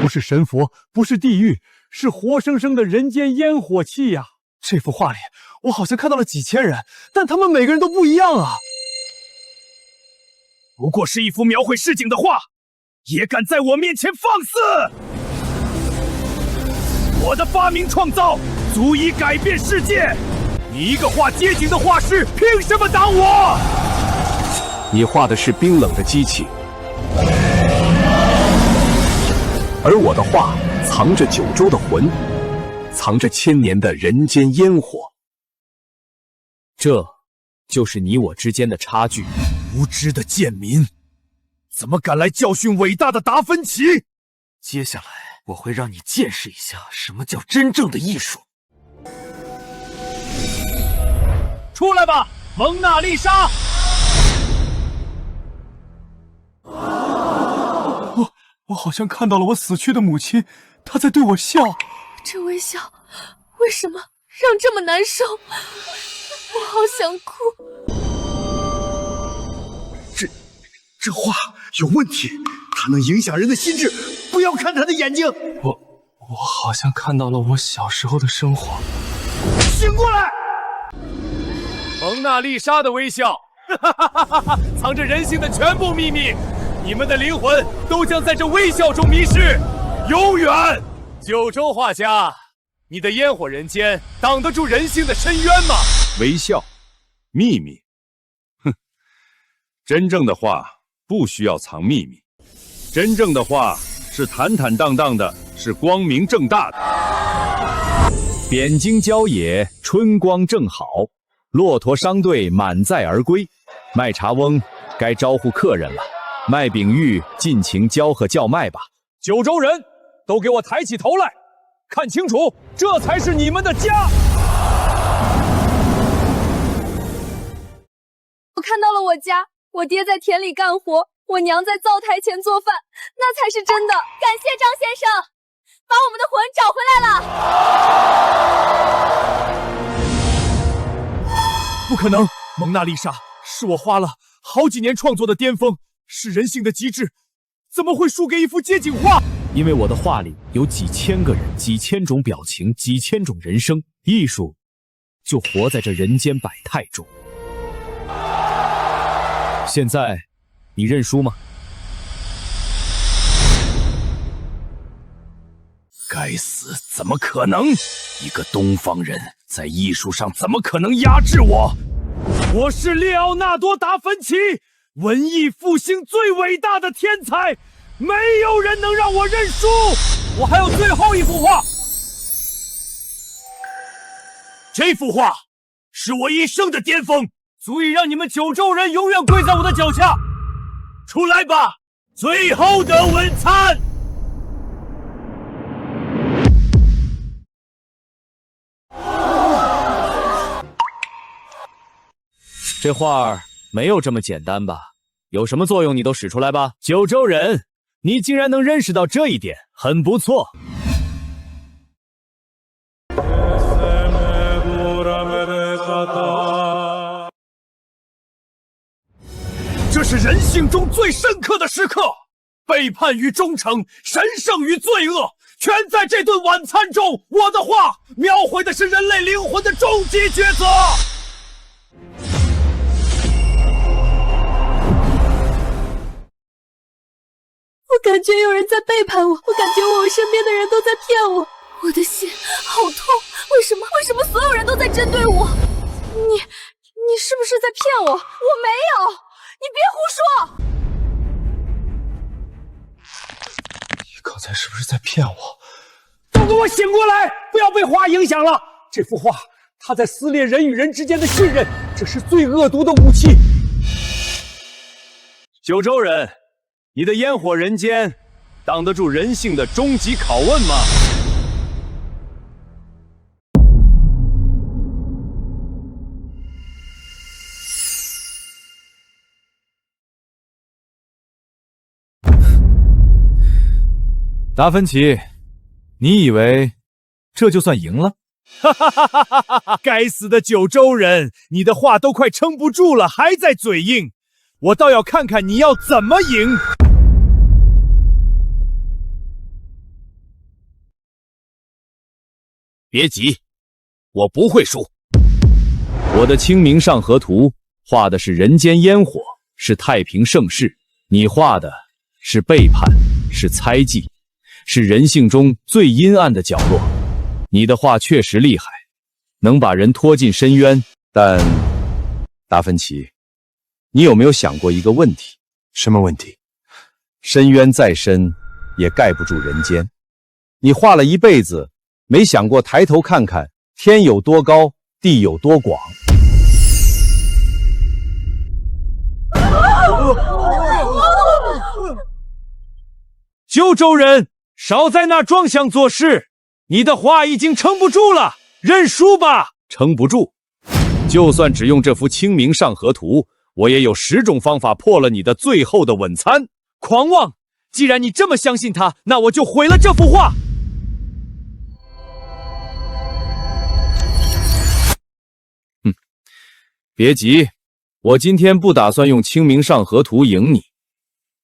不是神佛，不是地狱，是活生生的人间烟火气呀！这幅画里，我好像看到了几千人，但他们每个人都不一样啊！不过是一幅描绘市井的画，也敢在我面前放肆！我的发明创造足以改变世界，你一个画街景的画师，凭什么挡我？你画的是冰冷的机器，而我的画藏着九州的魂，藏着千年的人间烟火。这就是你我之间的差距。无知的贱民，怎么敢来教训伟大的达芬奇？接下来我会让你见识一下什么叫真正的艺术。出来吧，蒙娜丽莎！我好像看到了我死去的母亲，她在对我笑。这微笑为什么让这么难受？我好想哭。这画有问题，它能影响人的心智。不要看他的眼睛。我好像看到了我小时候的生活。醒过来！蒙娜丽莎的微笑，藏着人性的全部秘密。你们的灵魂都将在这微笑中迷失，永远。九州画家，你的烟火人间挡得住人性的深渊吗？微笑，秘密，哼，真正的画不需要藏秘密，真正的画是坦坦荡荡的，是光明正大的。扁荆郊野，春光正好，骆驼商队满载而归。卖茶翁该招呼客人了，卖饼玉尽情吆喝叫卖吧。九州人都给我抬起头来，看清楚，这才是你们的家。我看到了我家，我爹在田里干活，我娘在灶台前做饭，那才是真的。感谢张先生，把我们的魂找回来了。不可能，蒙娜丽莎是我花了好几年创作的巅峰，是人性的极致，怎么会输给一幅街景画？因为我的画里有几千个人，几千种表情，几千种人生，艺术就活在这人间百态中。现在你认输吗？该死，怎么可能？一个东方人在艺术上怎么可能压制我？我是列奥纳多·达芬奇，文艺复兴最伟大的天才，没有人能让我认输。我还有最后一幅画，这幅画是我一生的巅峰，足以让你们九州人永远跪在我的脚下。出来吧，最后的晚餐。这画儿没有这么简单吧？有什么作用你都使出来吧。九州人，你竟然能认识到这一点，很不错。这是人性中最深刻的时刻，背叛与忠诚，神圣与罪恶，全在这顿晚餐中。我的画描绘的是人类灵魂的终极抉择。我感觉有人在背叛我，我感觉我身边的人都在骗我，我的心好痛。为什么所有人都在针对我？你是不是在骗我？我没有，你别胡说！你刚才是不是在骗我？都给我醒过来，不要被画影响了。这幅画，它在撕裂人与人之间的信任，这是最恶毒的武器。九州人，你的烟火人间挡得住人性的终极拷问吗？达芬奇，你以为这就算赢了？哈哈哈哈哈哈！该死的九州人，你的话都快撑不住了，还在嘴硬，我倒要看看你要怎么赢。别急，我不会输。我的《清明上河图》画的是人间烟火，是太平盛世，你画的是背叛，是猜忌，是人性中最阴暗的角落。你的画确实厉害，能把人拖进深渊，但达芬奇，你有没有想过一个问题？什么问题？深渊再深，也盖不住人间。你画了一辈子，没想过抬头看看天有多高，地有多广。九州人，少在那装腔作势，你的画已经撑不住了，认输吧。撑不住，就算只用这幅《清明上河图》，我也有10种方法破了你的最后的晚餐。狂妄！既然你这么相信他，那我就毁了这幅画。别急，我今天不打算用《清明上河图》赢你，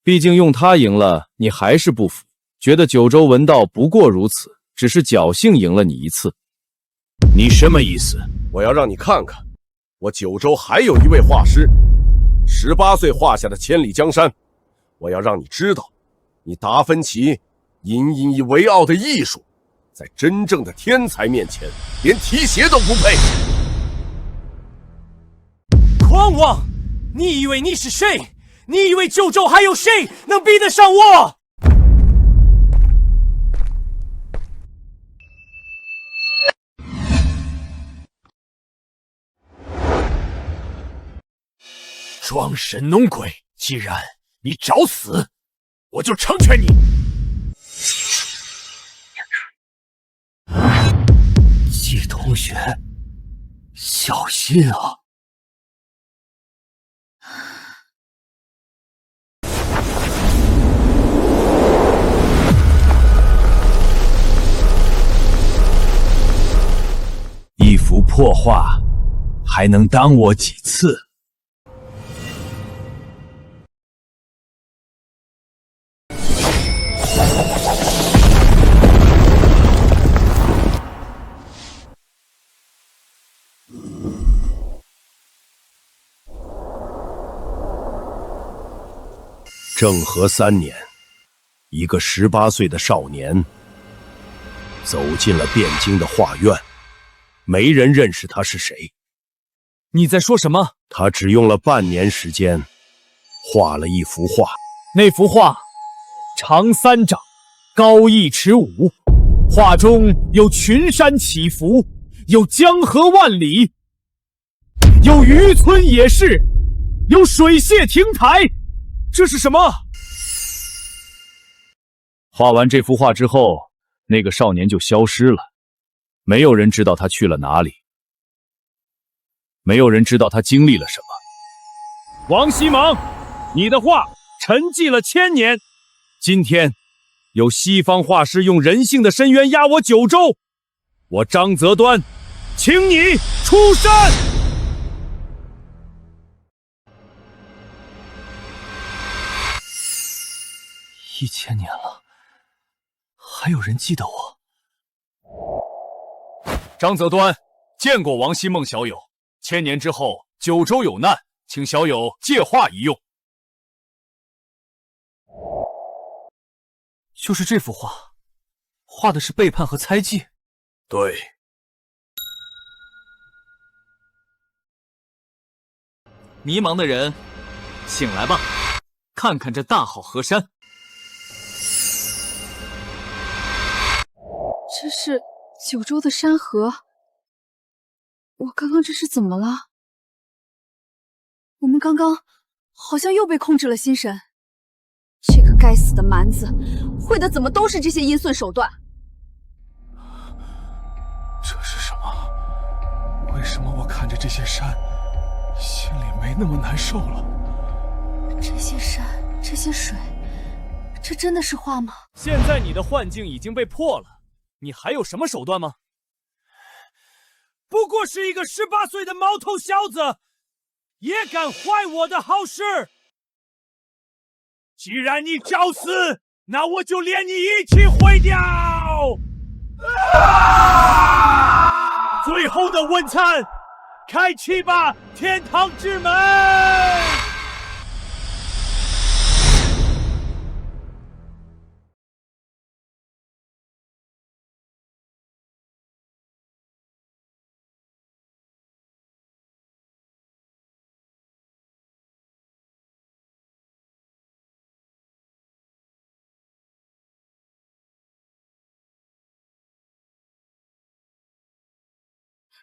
毕竟用它赢了，你还是不服，觉得九州文道不过如此，只是侥幸赢了你一次。你什么意思？我要让你看看，我九州还有一位画师，18岁画下的千里江山。我要让你知道，你达芬奇引以为傲的艺术，在真正的天才面前，连提鞋都不配。狂妄！你以为你是谁？你以为九州还有谁能比得上我？装神弄鬼！既然你找死，我就成全你。季同学，小心啊！一幅破画，还能当我几次？政和3年，一个18岁的少年走进了汴京的画院，没人认识他是谁。你在说什么？他只用了半年时间，画了一幅画。那幅画长3丈，高1尺5，画中有群山起伏，有江河万里，有渔村野市，有水榭亭台。这是什么？画完这幅画之后，那个少年就消失了，没有人知道他去了哪里，没有人知道他经历了什么。王希芒，你的画沉寂了1000年，今天有西方画师用人性的深渊压我九州，我张择端，请你出山。1000年了，还有人记得我。张择端见过王希孟小友，1000年之后九州有难，请小友借画一用。就是这幅画，画的是背叛和猜忌。对。迷茫的人，醒来吧，看看这大好河山。这是九州的山河，我刚刚这是怎么了？我们刚刚好像又被控制了心神。这个该死的蛮子，会的怎么都是这些阴损手段？这是什么？为什么我看着这些山，心里没那么难受了？这些山，这些水，这真的是画吗？现在你的幻境已经被破了，你还有什么手段吗？不过是一个18岁的毛头小子，也敢坏我的好事！既然你找死，那我就连你一起毁掉！最后的晚餐，开启吧，天堂之门！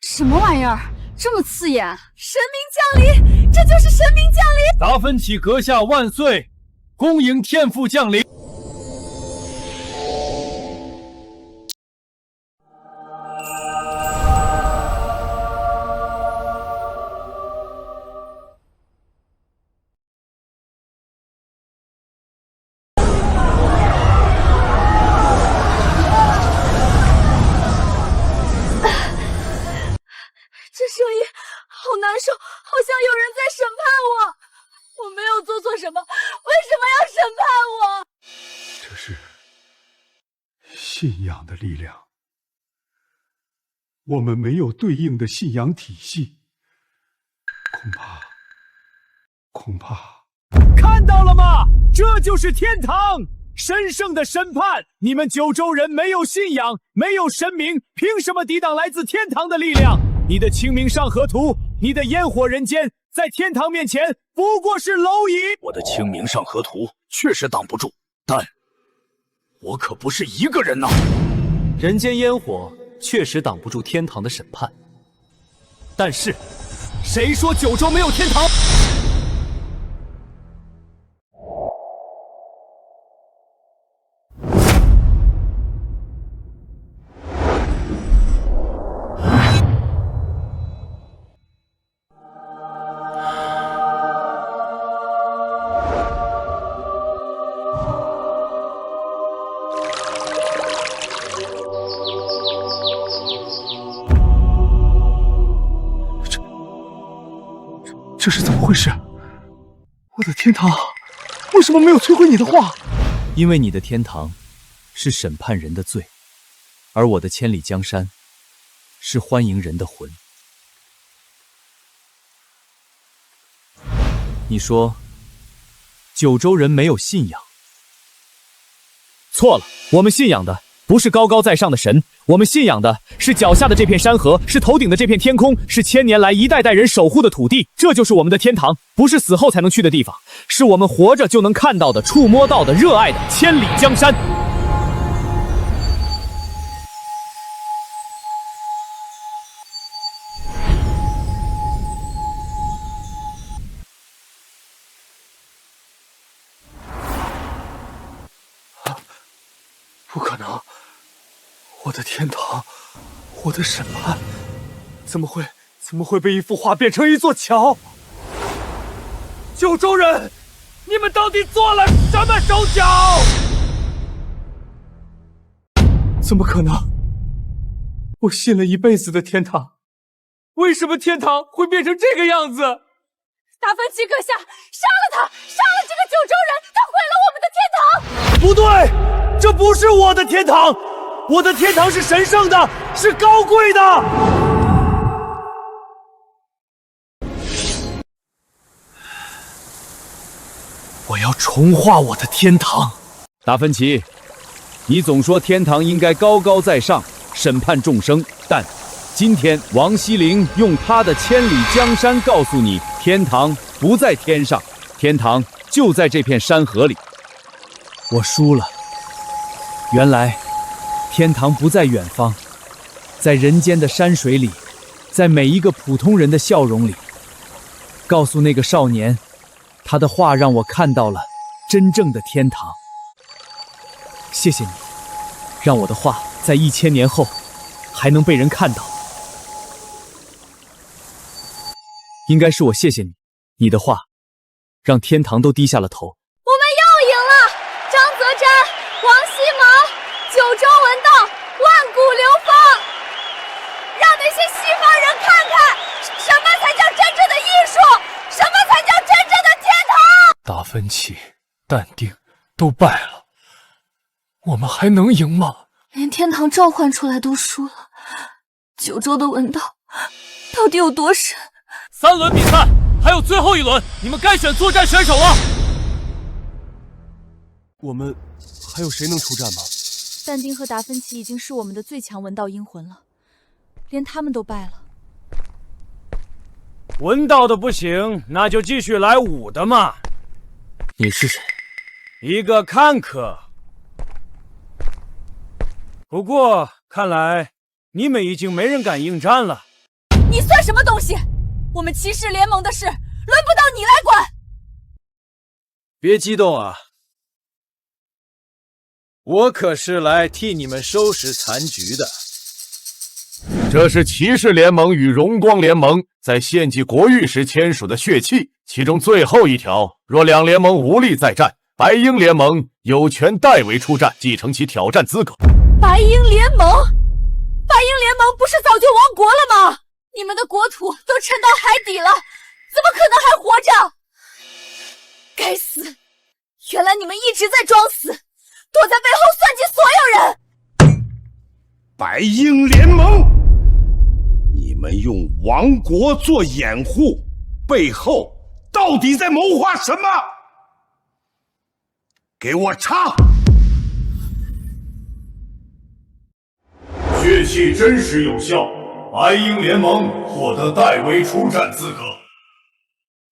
什么玩意儿，这么刺眼！神明降临，这就是神明降临！达芬奇阁下万岁！恭迎天父降临！这声音好难受，好像有人在审判我。我没有做错什么，为什么要审判我？这是信仰的力量。我们没有对应的信仰体系，恐怕……看到了吗？这就是天堂，神圣的审判！你们九州人没有信仰，没有神明，凭什么抵挡来自天堂的力量？你的清明上河图，你的烟火人间，在天堂面前不过是蝼蚁。我的清明上河图确实挡不住，但我可不是一个人呐。人间烟火确实挡不住天堂的审判，但是，谁说九州没有天堂？这是怎么回事？我的天堂为什么没有摧毁你的画？因为你的天堂是审判人的罪，而我的千里江山是欢迎人的魂。你说九州人没有信仰？错了，我们信仰的不是高高在上的神，我们信仰的是脚下的这片山河，是头顶的这片天空，是千年来一代代人守护的土地。这就是我们的天堂，不是死后才能去的地方，是我们活着就能看到的、触摸到的、热爱的千里江山。不可能！我的天堂，我的审判，怎么会被一幅画变成一座桥？九州人，你们到底做了什么手脚？怎么可能？我信了一辈子的天堂，为什么天堂会变成这个样子？达芬奇阁下，杀了他！杀了这个九州人！他毁了我们的天堂！不对，这不是我的天堂，我的天堂是神圣的，是高贵的。我要重画我的天堂。达芬奇，你总说天堂应该高高在上，审判众生，但今天王希龄用他的千里江山告诉你，天堂不在天上，天堂就在这片山河里。我输了。原来天堂不在远方，在人间的山水里，在每一个普通人的笑容里。告诉那个少年，他的话让我看到了真正的天堂。谢谢你，让我的画在1000年后还能被人看到。应该是我谢谢你，你的话让天堂都低下了头。我们又赢了！张泽真人看看，什么才叫真正的艺术？什么才叫真正的天堂？达芬奇、但丁都败了，我们还能赢吗？连天堂召唤出来都输了，九州的文道到底有多深？3轮比赛还有最后1轮，你们该选作战选手了。我们还有谁能出战吗？但丁和达芬奇已经是我们的最强文道阴魂了，连他们都败了。文道的不行，那就继续来武的嘛。你是谁？一个看客。不过看来你们已经没人敢应战了。你算什么东西？我们骑士联盟的事轮不到你来管。别激动啊，我可是来替你们收拾残局的。这是骑士联盟与荣光联盟在献祭国运时签署的血契，其中最后一条，若两联盟无力再战，白鹰联盟有权代为出战，继承其挑战资格。白鹰联盟？白鹰联盟不是早就亡国了吗？你们的国土都沉到海底了，怎么可能还活着？该死！原来你们一直在装死，躲在背后算计所有人。白鹰联盟，你们用亡国做掩护，背后到底在谋划什么？给我查！血气真实有效，白鹰联盟获得代为出战资格。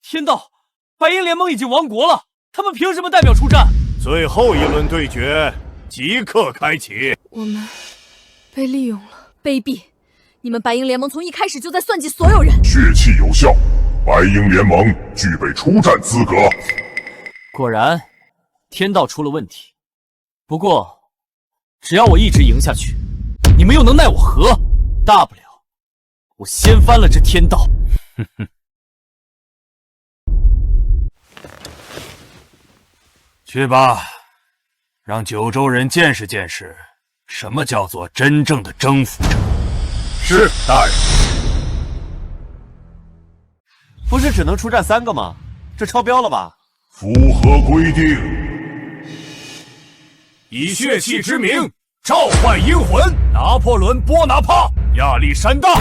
天道，白鹰联盟已经亡国了，他们凭什么代表出战？最后1轮对决即刻开启。我们被利用了，卑鄙！你们白鹰联盟从一开始就在算计所有人。血气有效，白鹰联盟具备出战资格。果然，天道出了问题。不过，只要我一直赢下去，你们又能奈我何？大不了我掀翻了这天道。哼哼。去吧，让九州人见识见识，什么叫做真正的征服者。是，大人。不是只能出战3个吗？这超标了吧？符合规定。以血气之名召唤阴魂，拿破仑·波拿帕，亚历山大。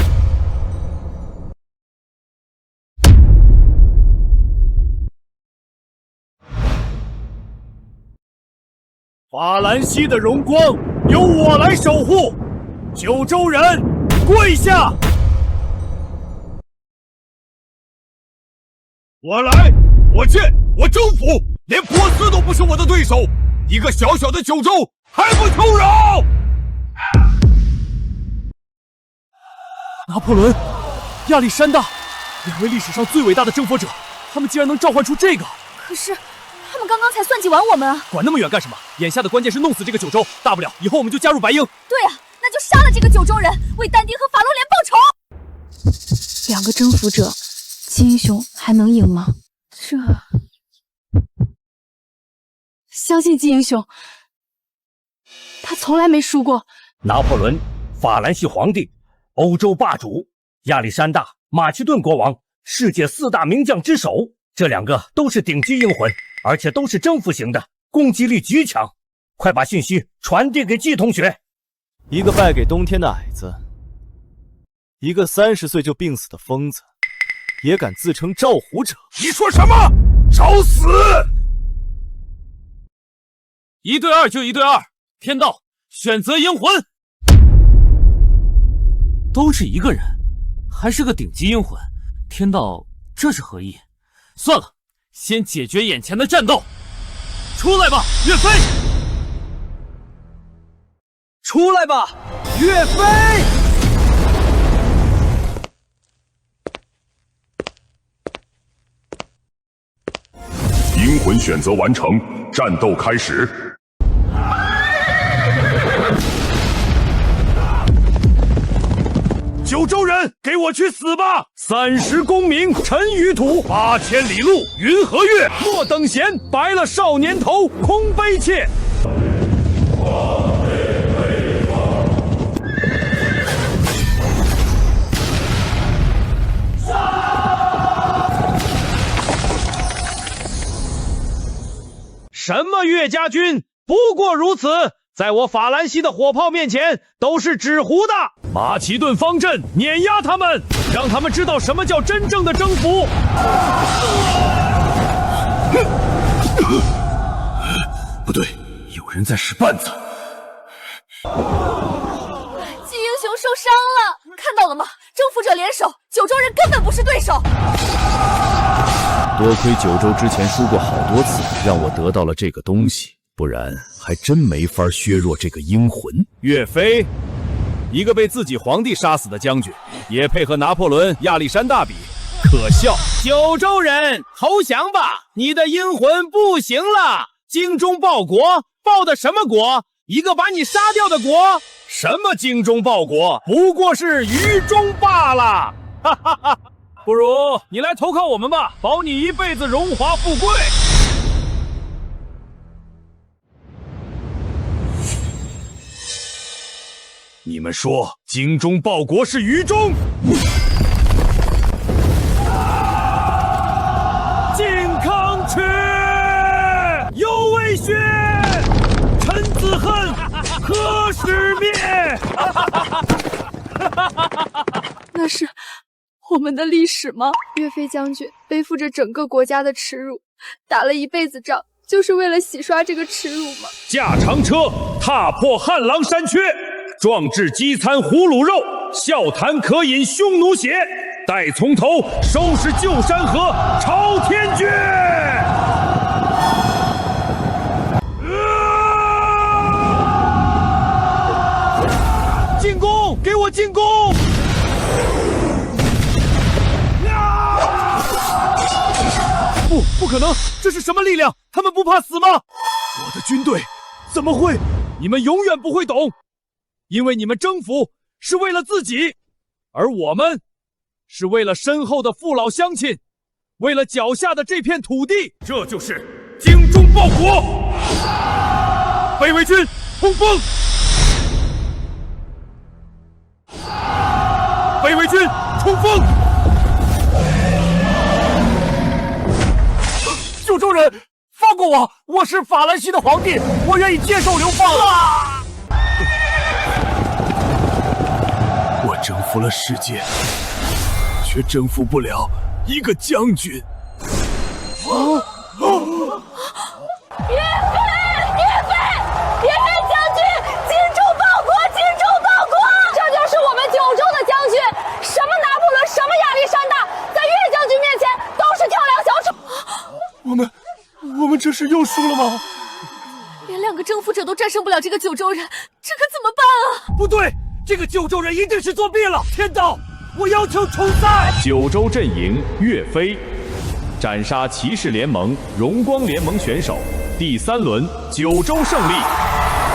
法兰西的荣光由我来守护，九州人跪下！我来，我见，我征服，连波斯都不是我的对手，一个小小的九州还不求饶！拿破仑、亚历山大，2位历史上最伟大的征服者，他们竟然能召唤出这个。可是他们刚刚才算计完我们啊！管那么远干什么？眼下的关键是弄死这个九州，大不了以后我们就加入白鹰。对啊，那就杀了这个九州人，为但丁和法罗连报仇。2个征服者，金英雄还能赢吗？相信金英雄，他从来没输过。拿破仑，法兰西皇帝，欧洲霸主；亚历山大，马其顿国王，世界4大名将之首。这2个都是顶级阴魂，而且都是征服型的，攻击力极强。快把信息传递给季同学。一个败给冬天的矮子，一个30岁就病死的疯子，也敢自称召虎者？你说什么？找死！1对2就1对2，天道选择阴魂。都是一个人，还是个顶级阴魂，天道这是何意？算了，先解决眼前的战斗。出来吧，岳飞！出来吧，岳飞！阴魂选择完成，战斗开始。九州人，给我去死吧！30功名尘与土，8000里路云和月。莫等闲，白了少年头，空悲切。么岳家军不过如此，在我法兰西的火炮面前都是纸糊的。马其顿方阵碾压他们，让他们知道什么叫真正的征服。不对，有人在使绊子。季英雄受伤了，看到了吗？征服者联手，九州人根本不是对手。多亏九州之前输过好多次，让我得到了这个东西，不然还真没法削弱这个阴魂。岳飞，一个被自己皇帝杀死的将军，也配和拿破仑、亚历山大比，可笑！九州人投降吧，你的阴魂不行了。精忠报国，报的什么国？一个把你杀掉的国？什么精忠报国，不过是愚忠罢了。哈哈哈！不如你来投靠我们吧，保你一辈子荣华富贵。你们说精忠报国是愚忠？靖康耻，犹未雪，臣子恨，何时灭？那是我们的历史吗？岳飞将军背负着整个国家的耻辱，打了一辈子仗，就是为了洗刷这个耻辱吗？驾长车，踏破汉狼山缺，壮志饥餐胡虏肉，笑谈渴饮匈奴血。待从头，收拾旧山河，朝天阙。进攻！给我进攻！不可能！这是什么力量？他们不怕死吗？我的军队怎么会？你们永远不会懂，因为你们征服是为了自己，而我们是为了身后的父老乡亲，为了脚下的这片土地。这就是精忠报国！北魏军冲锋！北魏军冲锋！九州人，放过我！我是法兰西的皇帝，我愿意接受流放。我征服了世界，却征服不了一个将军。岳飞将军，精忠报国，精忠报国！这就是我们九州的将军，什么拿破仑，什么亚历山大，在岳将军面前都是跳梁小丑。我们这是又输了吗？连2个征服者都战胜不了这个九州人，这可怎么办啊？不对，这个九州人一定是作弊了！天道，我要求重赛！九州阵营岳飞斩杀骑士联盟、荣光联盟选手，第3轮九州胜利。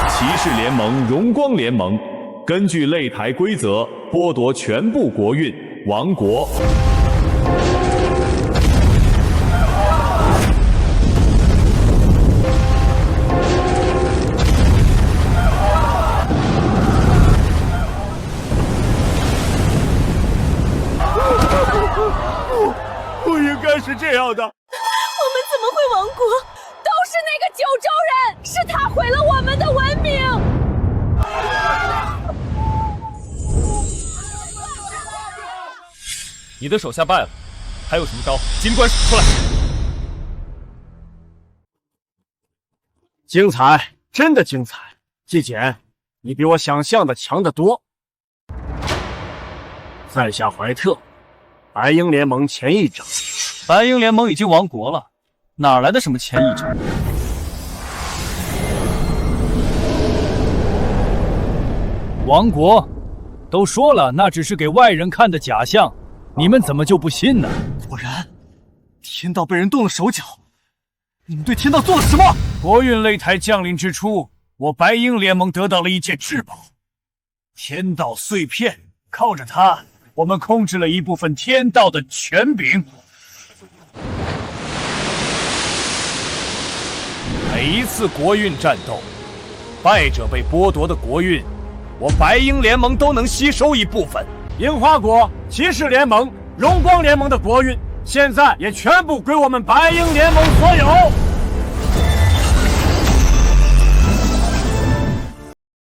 骑士联盟、荣光联盟根据擂台规则剥夺全部国运，亡国。不应该是这样的。我们怎么会亡国？都是那个九州人，是他毁了我们的文明。你的手下败了，还有什么招？尽管使出来。精彩，真的精彩！季简，你比我想象的强得多。在下怀特，白鹰联盟前议长。白鹰联盟已经亡国了，哪来的什么前议长？亡国，都说了那只是给外人看的假象，你们怎么就不信呢？果然，天道被人动了手脚。你们对天道做了什么？国运擂台降临之初，我白鹰联盟得到了一件至宝——天道碎片。靠着它，我们控制了一部分天道的权柄。每一次国运战斗，败者被剥夺的国运，我白鹰联盟都能吸收一部分。樱花国、骑士联盟、荣光联盟的国运，现在也全部归我们白鹰联盟所有。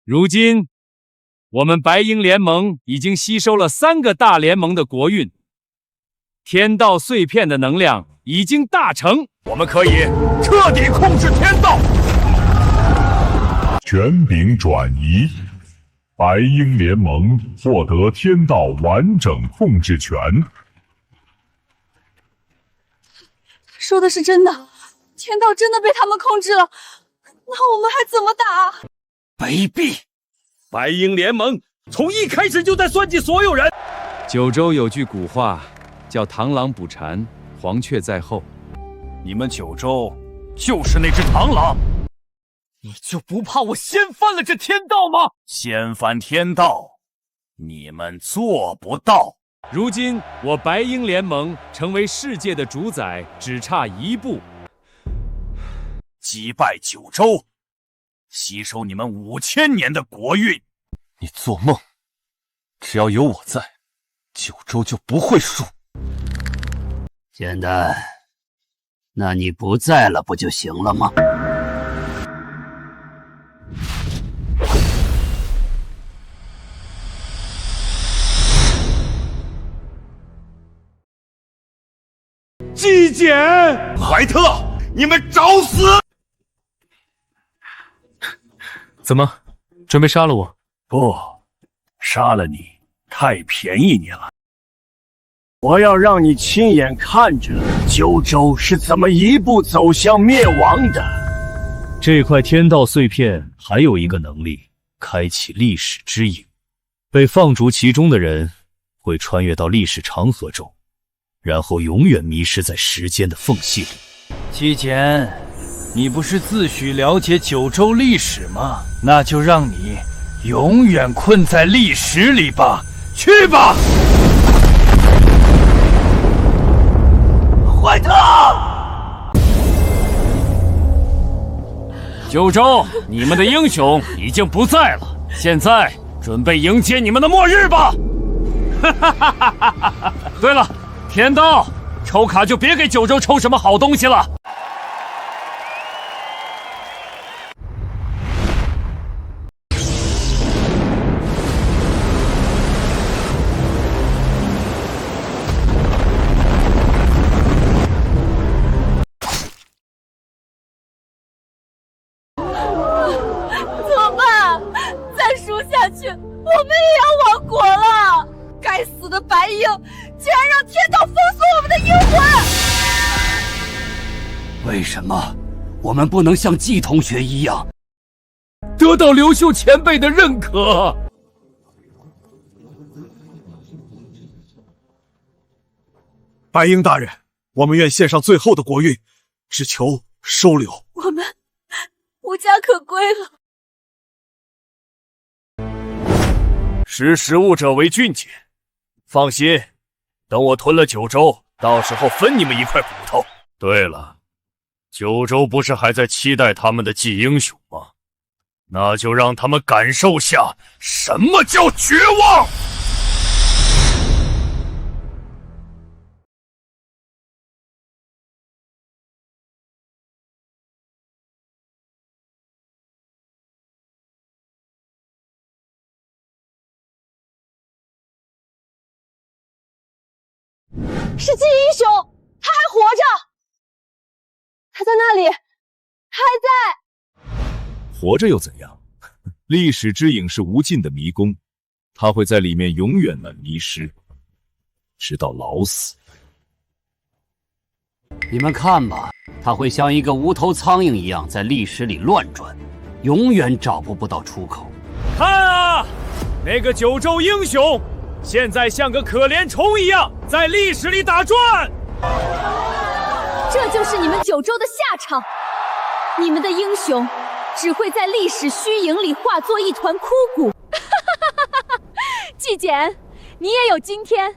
如今，我们白鹰联盟已经吸收了3个大联盟的国运，天道碎片的能量已经大成，我们可以彻底控制天道。权柄转移，白鹰联盟获得天道完整控制权。说的是真的，天道真的被他们控制了，那我们还怎么打？卑鄙！白鹰联盟从一开始就在算计所有人。九州有句古话叫螳螂捕蝉，黄雀在后。你们九州就是那只螳螂，你就不怕我掀翻了这天道吗？掀翻天道，你们做不到。如今我白鹰联盟成为世界的主宰，只差一步，击败九州，吸收你们5000年的国运。你做梦！只要有我在，九州就不会输。简单，那你不在了不就行了吗？纪检，怀特，你们找死！怎么，准备杀了我？不，杀了你太便宜你了。我要让你亲眼看着九州是怎么一步走向灭亡的。这块天道碎片还有一个能力，开启历史之影。被放逐其中的人会穿越到历史长河中，然后永远迷失在时间的缝隙里。纪检，你不是自诩了解九州历史吗？那就让你永远困在历史里吧。去吧！怀特！九州，你们的英雄已经不在了，现在准备迎接你们的末日吧！对了，天道，抽卡就别给九州抽什么好东西了。怎么办？再输下去，我们也要亡国了！该死的白鹰，居然让天道封锁我们的阴魂！为什么我们不能像季同学一样，得到刘秀前辈的认可？白鹰大人，我们愿献上最后的国运，只求收留。我们无家可归了。识时务者为俊杰。放心，等我吞了九州，到时候分你们一块骨头。对了，九州不是还在期待他们的祭英雄吗？那就让他们感受下什么叫绝望。是季英雄，他还活着，他在那里，他还在。活着又怎样？历史之影是无尽的迷宫，他会在里面永远的迷失，直到老死。你们看吧，他会像一个无头苍蝇一样在历史里乱转，永远找不到出口。看啊，那个九州英雄，现在像个可怜虫一样在历史里打转。这就是你们九州的下场，你们的英雄只会在历史虚影里化作一团枯骨。季简，你也有今天，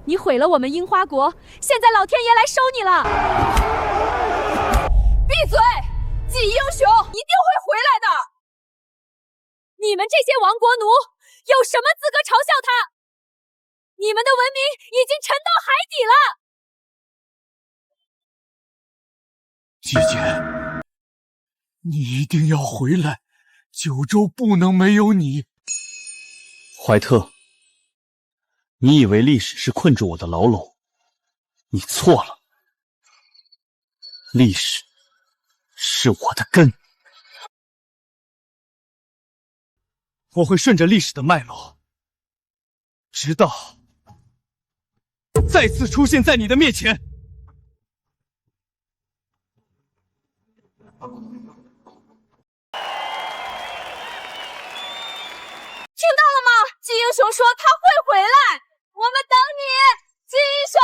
你毁了我们樱花国，现在老天爷来收你了。闭嘴！季英雄一定会回来的。你们这些亡国奴有什么资格嘲笑他？你们的文明已经沉到海底了。季简，你一定要回来，九州不能没有你。怀特，你以为历史是困住我的牢笼？你错了，历史是我的根。我会顺着历史的脉络，直到再次出现在你的面前。听到了吗？金英雄说他会回来，我们等你，金英雄。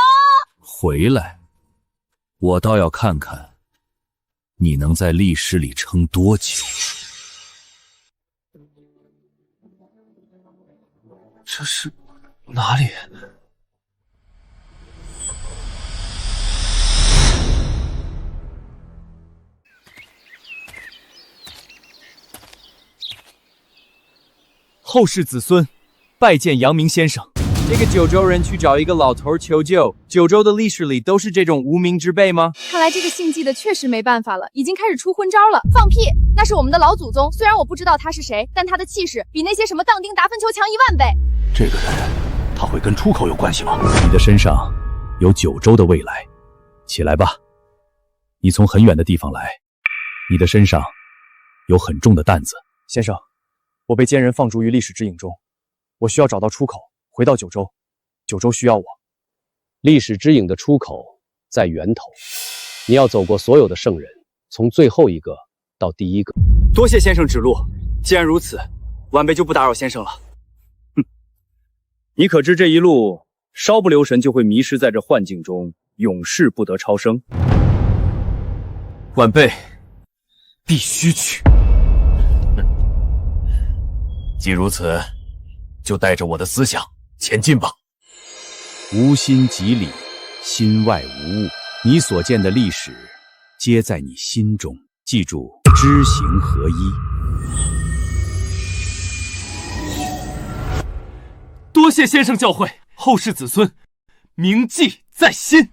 回来，我倒要看看你能在历史里撑多久。这是哪里？后世子孙拜见阳明先生。这个九州人去找一个老头求救，九州的历史里都是这种无名之辈吗？看来这个姓纪的确实没办法了，已经开始出昏招了。放屁！那是我们的老祖宗，虽然我不知道他是谁，但他的气势比那些什么当丁达芬球强10000倍。这个人，他会跟出口有关系吗？你的身上有九州的未来，起来吧。你从很远的地方来，你的身上有很重的担子。先生，我被奸人放逐于历史之影中，我需要找到出口，回到九州。九州需要我。历史之影的出口在源头，你要走过所有的圣人，从最后一个到第一个。多谢先生指路。既然如此，晚辈就不打扰先生了。哼，你可知这一路稍不留神就会迷失在这幻境中，永世不得超生。晚辈必须去。既如此，就带着我的思想前进吧。无心即理，心外无物。你所见的历史，皆在你心中。记住，知行合一。多谢先生教诲，后世子孙铭记在心。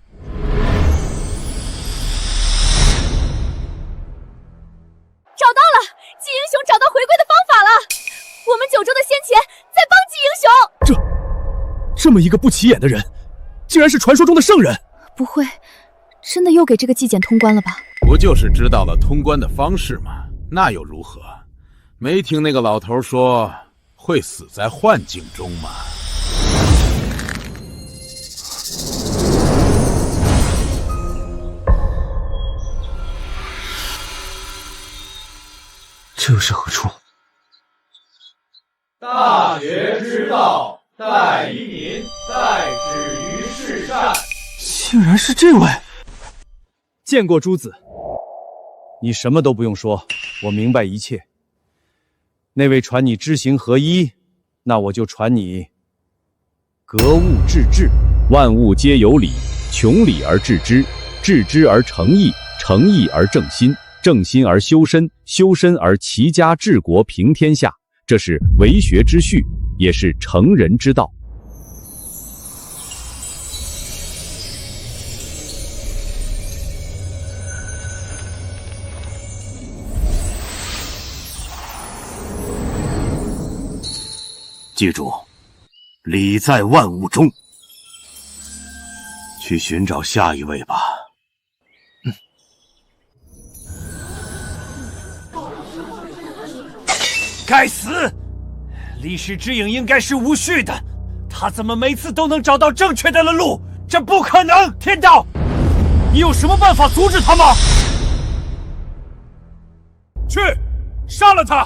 找到了，季英雄找到回归的方法了。我们九州的先贤在帮季英雄。这么一个不起眼的人，竟然是传说中的圣人。不会，真的又给这个纪检通关了吧？不就是知道了通关的方式吗？那又如何？没听那个老头说会死在幻境中吗？这又是何处？大学之道，在于民，在止于至善。竟然是这位！见过诸子。你什么都不用说，我明白一切。那位传你知行合一，那我就传你格物致知。万物皆有理，穷理而治之，治之而诚意，诚意而正心，正心而修身，修身而齐家治国平天下。这是为学之序，也是成人之道。记住，理在万物中。去寻找下一位吧。该死！历史之影应该是无序的，他怎么每次都能找到正确的路？这不可能！天道，你有什么办法阻止他吗？去，杀了他！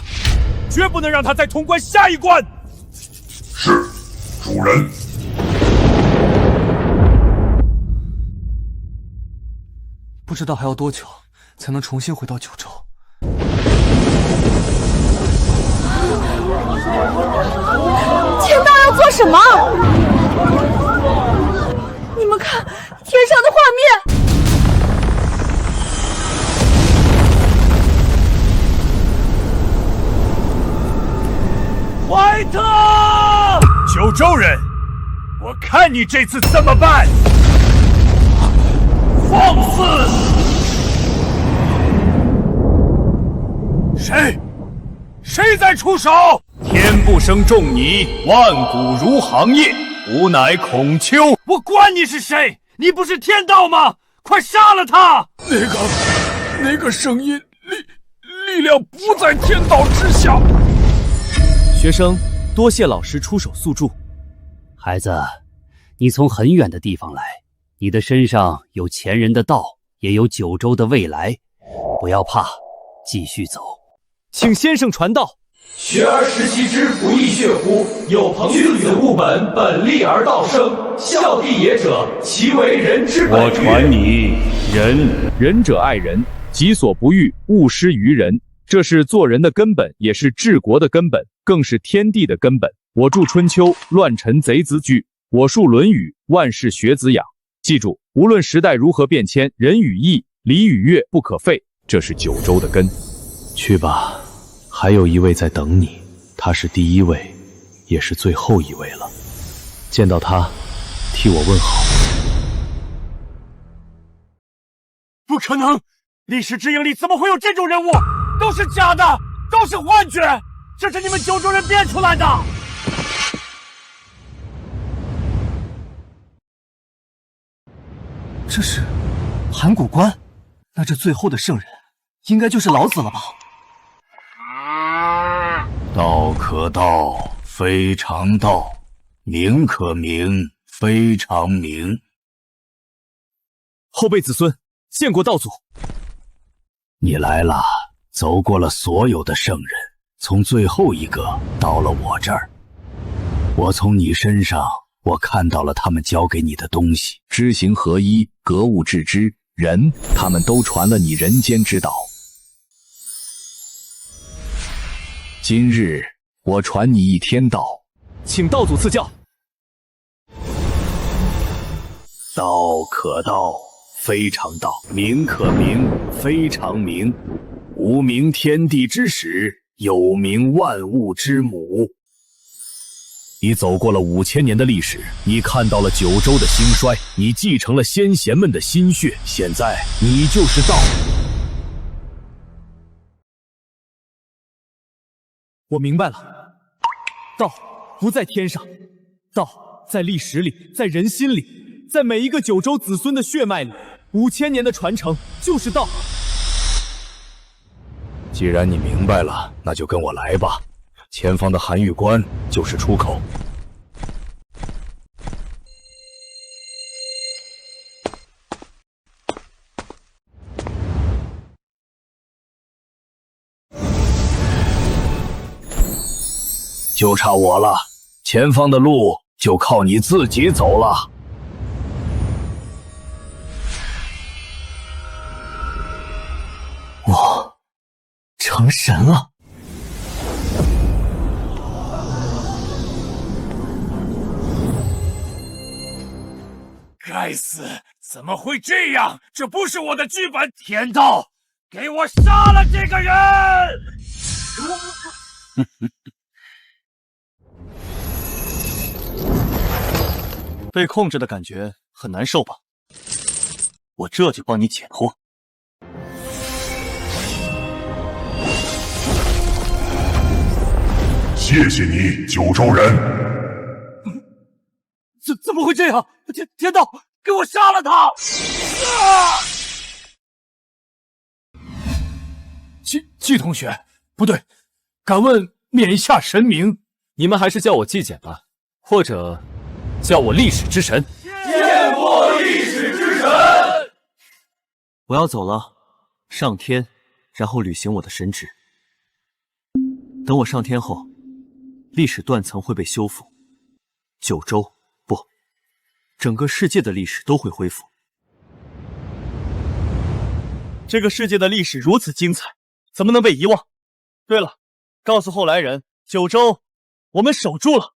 绝不能让他再通关下一关。是，主人。不知道还要多久才能重新回到九州。天道要做什么？你们看，天上的画面。怀特，九州人，我看你这次怎么办！放肆！谁谁在出手？天不生仲尼，万古如行业，吾乃孔丘。我管你是谁，你不是天道吗？快杀了他！那个声音，力量不在天道之下。学生，多谢老师出手速助。孩子，你从很远的地方来，你的身上有前人的道，也有九州的未来，不要怕，继续走。请先生传道。学而时习之，不亦说乎？有朋自此物本，本立而道生。孝弟也者，其为人之本。我传你，仁者爱人，己所不欲，勿施于人。这是做人的根本，也是治国的根本，更是天地的根本。我著《春秋》，乱臣贼子惧；我述《论语》，万事学子养。记住，无论时代如何变迁，仁与义、礼与乐不可废，这是九州的根。去吧。还有一位在等你，他是第一位，也是最后一位了。见到他，替我问好。不可能！历史之影里怎么会有这种人物？都是假的，都是幻觉，这是你们九州人编出来的。这是函谷关，那这最后的圣人，应该就是老子了吧？道可道，非常道；名可名，非常名。后辈子孙见过道祖。你来了，走过了所有的圣人，从最后一个到了我这儿。我从你身上，我看到了他们教给你的东西：知行合一、格物致知、仁，他们都传了你人间之道。今日我传你一天道，请道祖赐教。道可道，非常道；名可名，非常名。无名天地之始，有名万物之母。你走过了5000年的历史，你看到了九州的兴衰，你继承了先贤们的心血，现在你就是道。我明白了，道不在天上，道在历史里，在人心里，在每一个九州子孙的血脉里。5000年的传承就是道。既然你明白了，那就跟我来吧。前方的函谷关就是出口。就差我了，前方的路就靠你自己走了。我成神了。该死，怎么会这样？这不是我的剧本！天道，给我杀了这个人！被控制的感觉很难受吧？我这就帮你解脱。谢谢你，九州人。怎么会这样？天道，给我杀了他！季同学，不对，敢问冕下神明？你们还是叫我季简吧，或者叫我历史之神。见过历史之神。我要走了，上天，然后履行我的神职。等我上天后，历史断层会被修复，九州不，整个世界的历史都会恢复。这个世界的历史如此精彩，怎么能被遗忘？对了，告诉后来人，九州我们守住了。